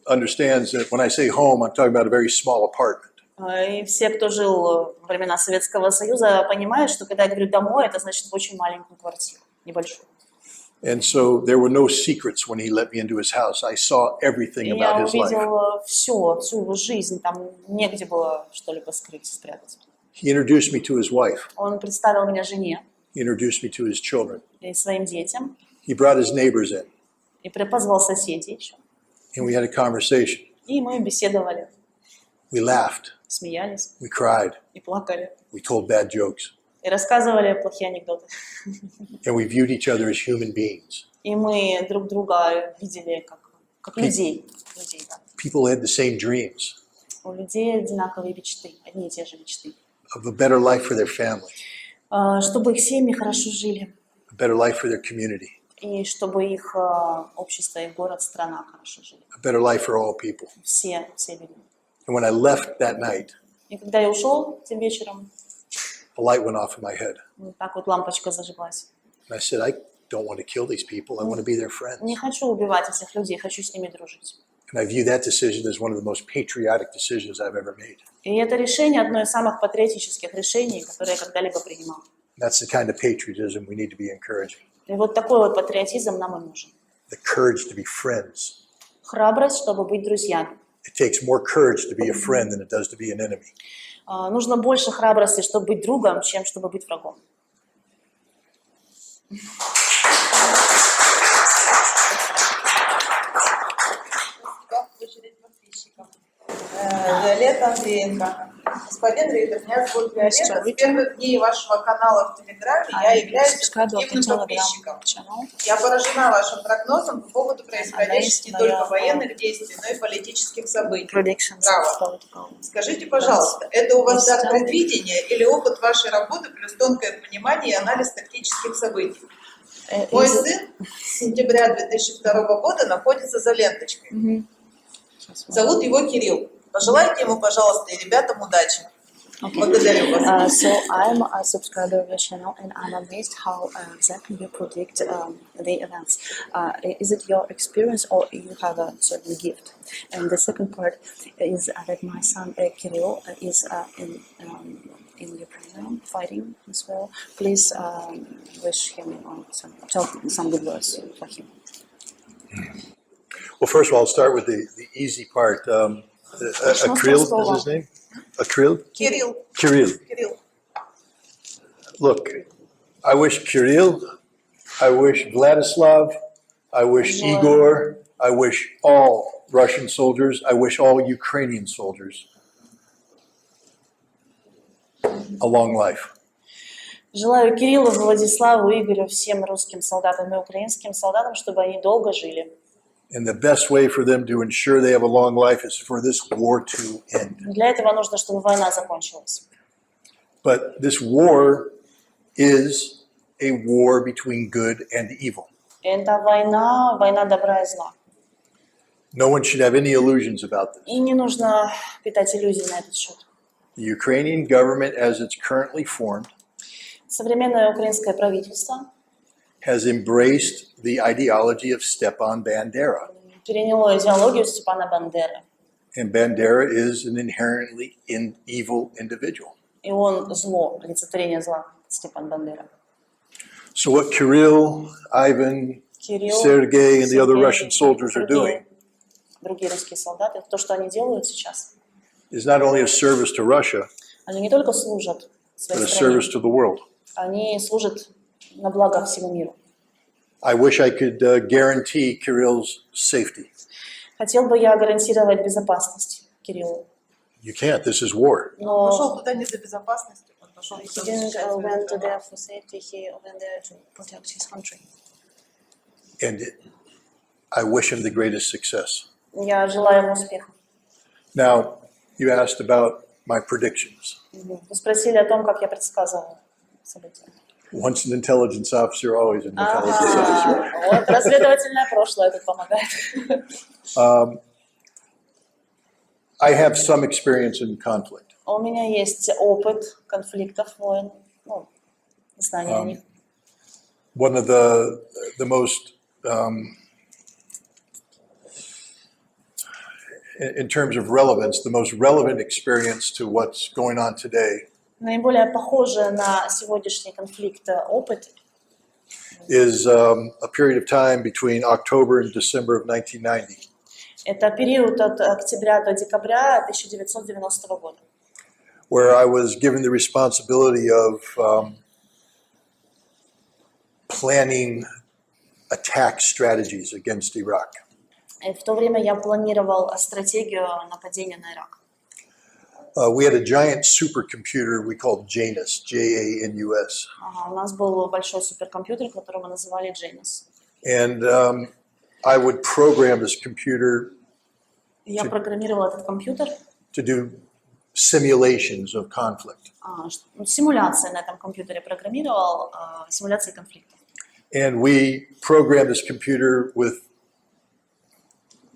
understands that when I say home, I'm talking about a very small apartment. И все, кто жил во времена Советского Союза, понимают, что когда я говорю «домой», это значит очень маленькую квартиру, небольшую. And so there were no secrets when he let me into his house. I saw everything И about я his life. увидел всю его жизнь, там негде было что-либо скрыть, спрятать. He introduced me to his wife. Он представил меня жене He introduced me to his children. и своим детям, He brought his neighbors in, и позвал соседей еще. and we had a conversation. И мы беседовали, We laughed. смеялись We cried. и плакали, We told bad jokes. и рассказывали плохие анекдоты. And we viewed each other as human beings. И мы друг друга видели как людей. Да. People had the same dreams У людей одинаковые мечты, одни и те же мечты. of a better life for their family, Чтобы их семьи хорошо жили, a better life for their community, и чтобы их общество, их город, страна хорошо жили. a better life for all people. Все люди. And when I left that night, И когда я ушел тем вечером, a light went off in my head. вот так вот лампочка зажглась. And I said, I don't want to kill these people. I want to be their friends. Не хочу убивать этих людей, хочу с ними дружить. And I view that decision as one of the most patriotic decisions I've ever made. И это решение одно из самых патриотических решений, которые я когда-либо принимал. That's the kind of patriotism we need to be encouraging. И вот такой вот патриотизм нам и нужен. The courage to be friends. Храбрость, чтобы быть друзьями. It takes more courage to be a friend than it does to be an enemy. Нужно больше храбрости, чтобы быть другом, чем чтобы быть врагом. Виолетта Андреенко. Господин Ritter, меня зовут Виолетта. С первых дней вашего канала в Телеграме я являюсь активным подписчиком. Я поражена вашим прогнозом по поводу происходящих не только военных действий, но и политических событий. Браво. Скажите, пожалуйста, это у вас дар предвидения или опыт вашей работы плюс тонкое понимание и анализ тактических событий? Мой сын с сентября 2002 года находится за ленточкой. Зовут его Кирилл. Пожелайте ему, пожалуйста, и ребятам удачи. Благодарю вас. So I'm a subscriber of your channel, and I'm amazed how exactly you predict the events. Is it your experience, or you have a certain gift? And the second part is that my son Kirill is in Ukraine fighting as well. Please wish him tell some good words for him. Well, first of all, I'll start with the easy part. Akryl is his name? Akryl? Кирилл. Kirill. Кирилл. Look, I wish Kirill, I wish Vladislav, I wish Igor, I wish all Russian soldiers, I wish all Ukrainian soldiers a long life. Желаю Кириллу, Владиславу, Игорю, всем русским солдатам и украинским солдатам, чтобы они долго жили. And the best way for them to ensure they have a long life is for this war to end. Для этого нужно, чтобы война закончилась. But this war is a war between good and evil. Это война добра и зла. No one should have any illusions about this. И не нужно питать иллюзий на этот счет. The Ukrainian government, as it's currently formed, Современное украинское правительство has embraced the ideology of Stepan Bandera. переняло идеологию Степана Бандеры. And Bandera is an inherently evil individual. И он зло, олицетворение зла, Степан Бандера. So what Kirill, Ivan, Кирилл, Sergei, and the other Сергей, Russian soldiers are doing другие русские солдаты, то, что они делают сейчас, is not only a service to Russia, они не только служат but своей a стране, service to the world. они служат на благо всему миру. I wish I could guarantee Kirill's safety. Хотел бы я гарантировать безопасность Кириллу. You can't. This is war. Он пошел Но туда не за безопасностью, он пошел he туда didn't защищать свою went страну. there for safety, he went there to protect his country. And I wish him the greatest success. Я желаю ему успеха. Now, you asked about my predictions. Вы спросили о том, как я предсказываю события. Once an intelligence officer, always an intelligence officer. Вот разведывательное прошлое тут помогает. I have some experience in conflict. У меня есть опыт конфликтов, войн, ну, знания о них. One of the most, in terms of relevance, the most relevant experience to what's going on today Наиболее похожий на сегодняшний конфликт опыт is a period of time between October and December of 1990. это период от октября до декабря 1990 года, Where I was given the responsibility of planning attack strategies against Iraq. И в то время я планировал стратегию нападения на Ирак. We had a giant supercomputer we called Janus, Janus. У нас был большой суперкомпьютер, который мы называли Janus. And I would program this computer Я программировал этот компьютер, to do simulations of conflict. симуляции на этом компьютере программировал, симуляции конфликтов. And we programmed this computer with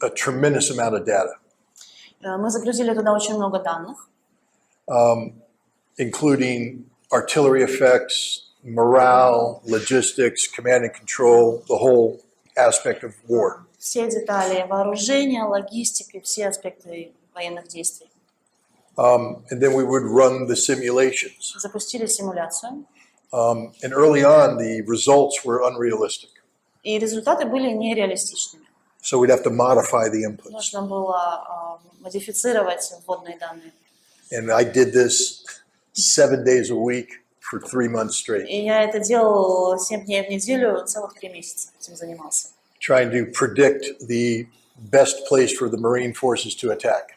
a tremendous amount of data, Мы загрузили туда очень много данных, including artillery effects, morale, logistics, command and control, the whole aspect of war. все детали вооружения, логистики, все аспекты военных действий. And then we would run the simulations. Запустили симуляцию, And early on, the results were unrealistic. и результаты были нереалистичными. So we'd have to modify the inputs. Нужно было модифицировать вводные данные. And I did this 7 days a week for 3 months straight, И я это делал 7 дней в неделю, целых 3 месяца этим занимался. trying to predict the best place for the Marine forces to attack.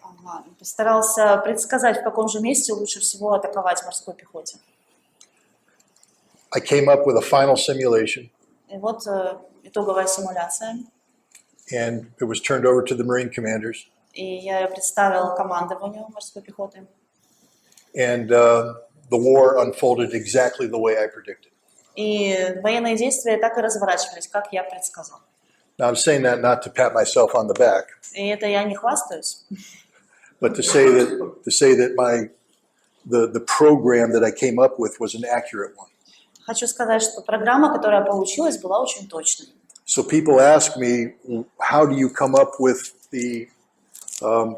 Постарался предсказать, в каком же месте лучше всего атаковать морской пехоте. I came up with a final simulation, И вот итоговая симуляция. and it was turned over to the Marine commanders. И я ее представила командованию морской пехоты. And the war unfolded exactly the way I predicted. И военные действия так и разворачивались, как я предсказал. Now, I'm saying that not to pat myself on the back, И это я не хвастаюсь, but to say that the program that I came up with was an accurate one. хочу сказать, что программа, которая получилась, была очень точной. So people ask me, how do you come up with the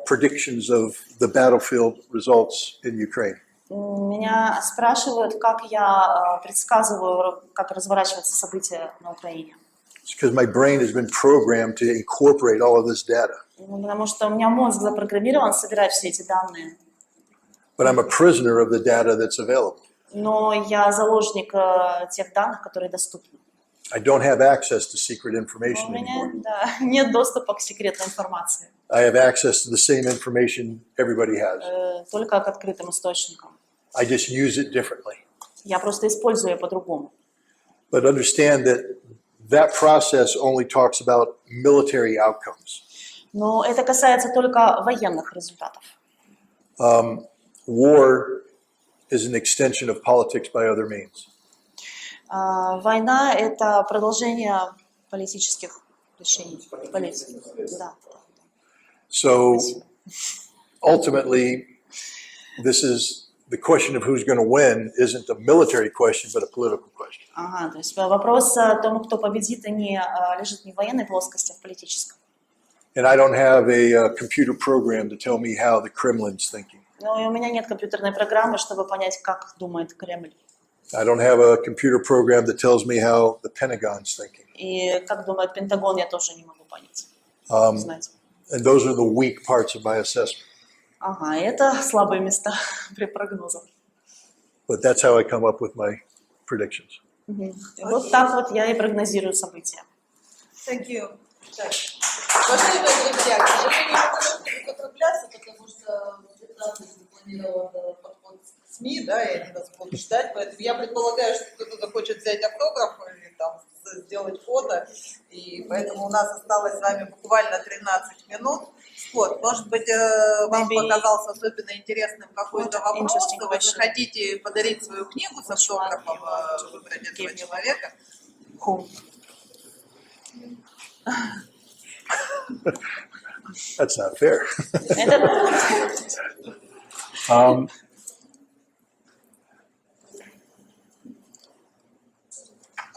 predictions of the battlefield results in Ukraine? Меня спрашивают, как я предсказываю, как разворачиваются события на Украине. It's because my brain has been programmed to incorporate all of this data. Потому что у меня мозг запрограммирован собирать все эти данные. But I'm a prisoner of the data that's available. Но я заложник тех данных, которые доступны. I don't have access to secret У information меня anymore. нет доступа к секретной информации, I have access to the same information everybody has. только к открытым источникам. I just use it differently. Я просто использую ее по-другому. But understand that that process only talks about military outcomes. Но это касается только военных результатов. War is an extension of politics by other means. Война – это продолжение политических решений. Да. So ultimately, this is the question of who's going to win isn't a military question, but a political question. Ага, то есть вопрос о том, кто победит, лежит не в военной плоскости, а в политическом. And I don't have a computer program to tell me how the Kremlin's thinking. Но и у меня нет компьютерной программы, чтобы понять, как думает Кремль. I don't have a computer program that tells me how the Pentagon's thinking. И как думает Пентагон, я тоже не могу понять. Знать. And those are the weak parts of my assessment. Ага, это слабые места при прогнозах. But that's how I come up with my predictions. Вот так вот я и прогнозирую события. Thank you. Так. Уважаемые друзья, к сожалению, я не могу закругляться, потому что в 15 запланирован подход к СМИ, да, и они нас будут ждать, поэтому я предполагаю, что кто-то захочет взять автограф или там сделать фото, и поэтому у нас осталось с вами буквально 13 минут. Скотт, может быть, вам показался особенно интересным какой-то вопрос, что вы захотите подарить свою книгу с автографом, выбрать этого человека? That's not fair.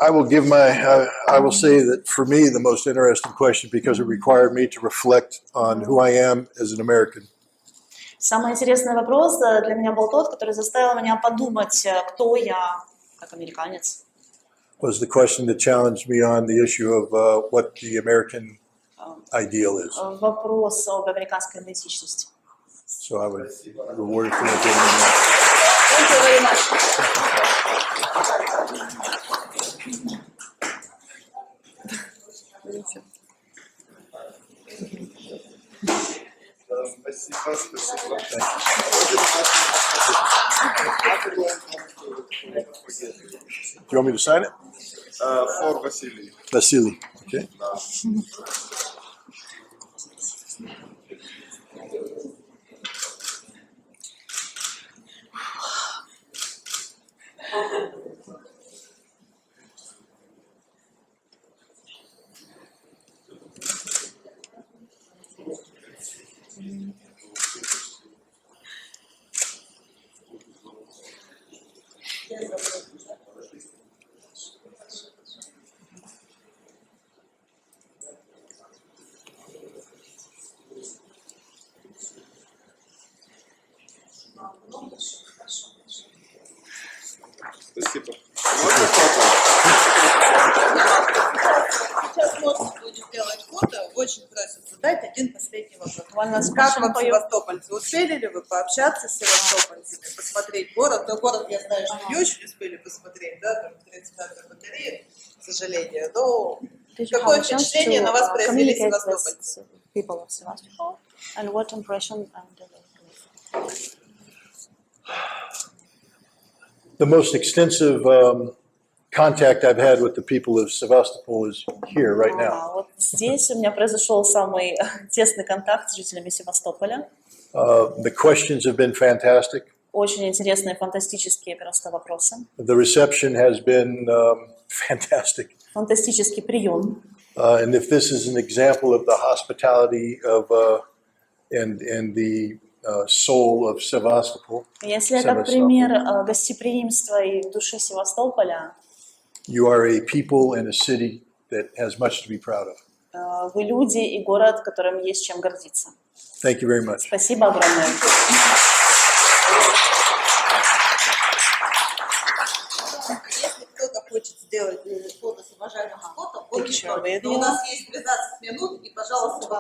I will say that for me, the most interesting question, because it required me to reflect on who I am as an American. Самый интересный вопрос для меня был тот, который заставил меня подумать, кто я как американец. Was the question that challenged me on the issue of what the American ideal is. Вопрос об американской идентичности. So I would reward it for that. Thank you very much. Спасибо, спасибо. Do you want me to sign it? For Василий. Vasily. Okay. Спасибо. Сейчас можно будет сделать фото. Очень просят задать один последний вопрос. Как вам севастопольцы? Успели ли вы пообщаться с севастопольцами, посмотреть город? Но город, я знаю, что не очень успели посмотреть, да, там 30 батареи, к сожалению. Но какое впечатление на вас произвели севастопольцы? People of Sevastopol, and what impression The most extensive contact I've had with the people of Sevastopol is here right now. Вот здесь у меня произошел самый тесный контакт с жителями Севастополя. The questions have been fantastic. Очень интересные, фантастические просто вопросы. The reception has been fantastic. Фантастический прием. And if this is an example of the hospitality of and the soul of Sevastopol, Если это пример гостеприимства и души Севастополя, you are a people and a city that has much to be proud of. вы люди и город, которым есть чем гордиться. Thank you very much. Спасибо огромное. Если кто-то хочет сделать фото с уважаемым Скоттом, у нас есть 12 минут, и, пожалуйста,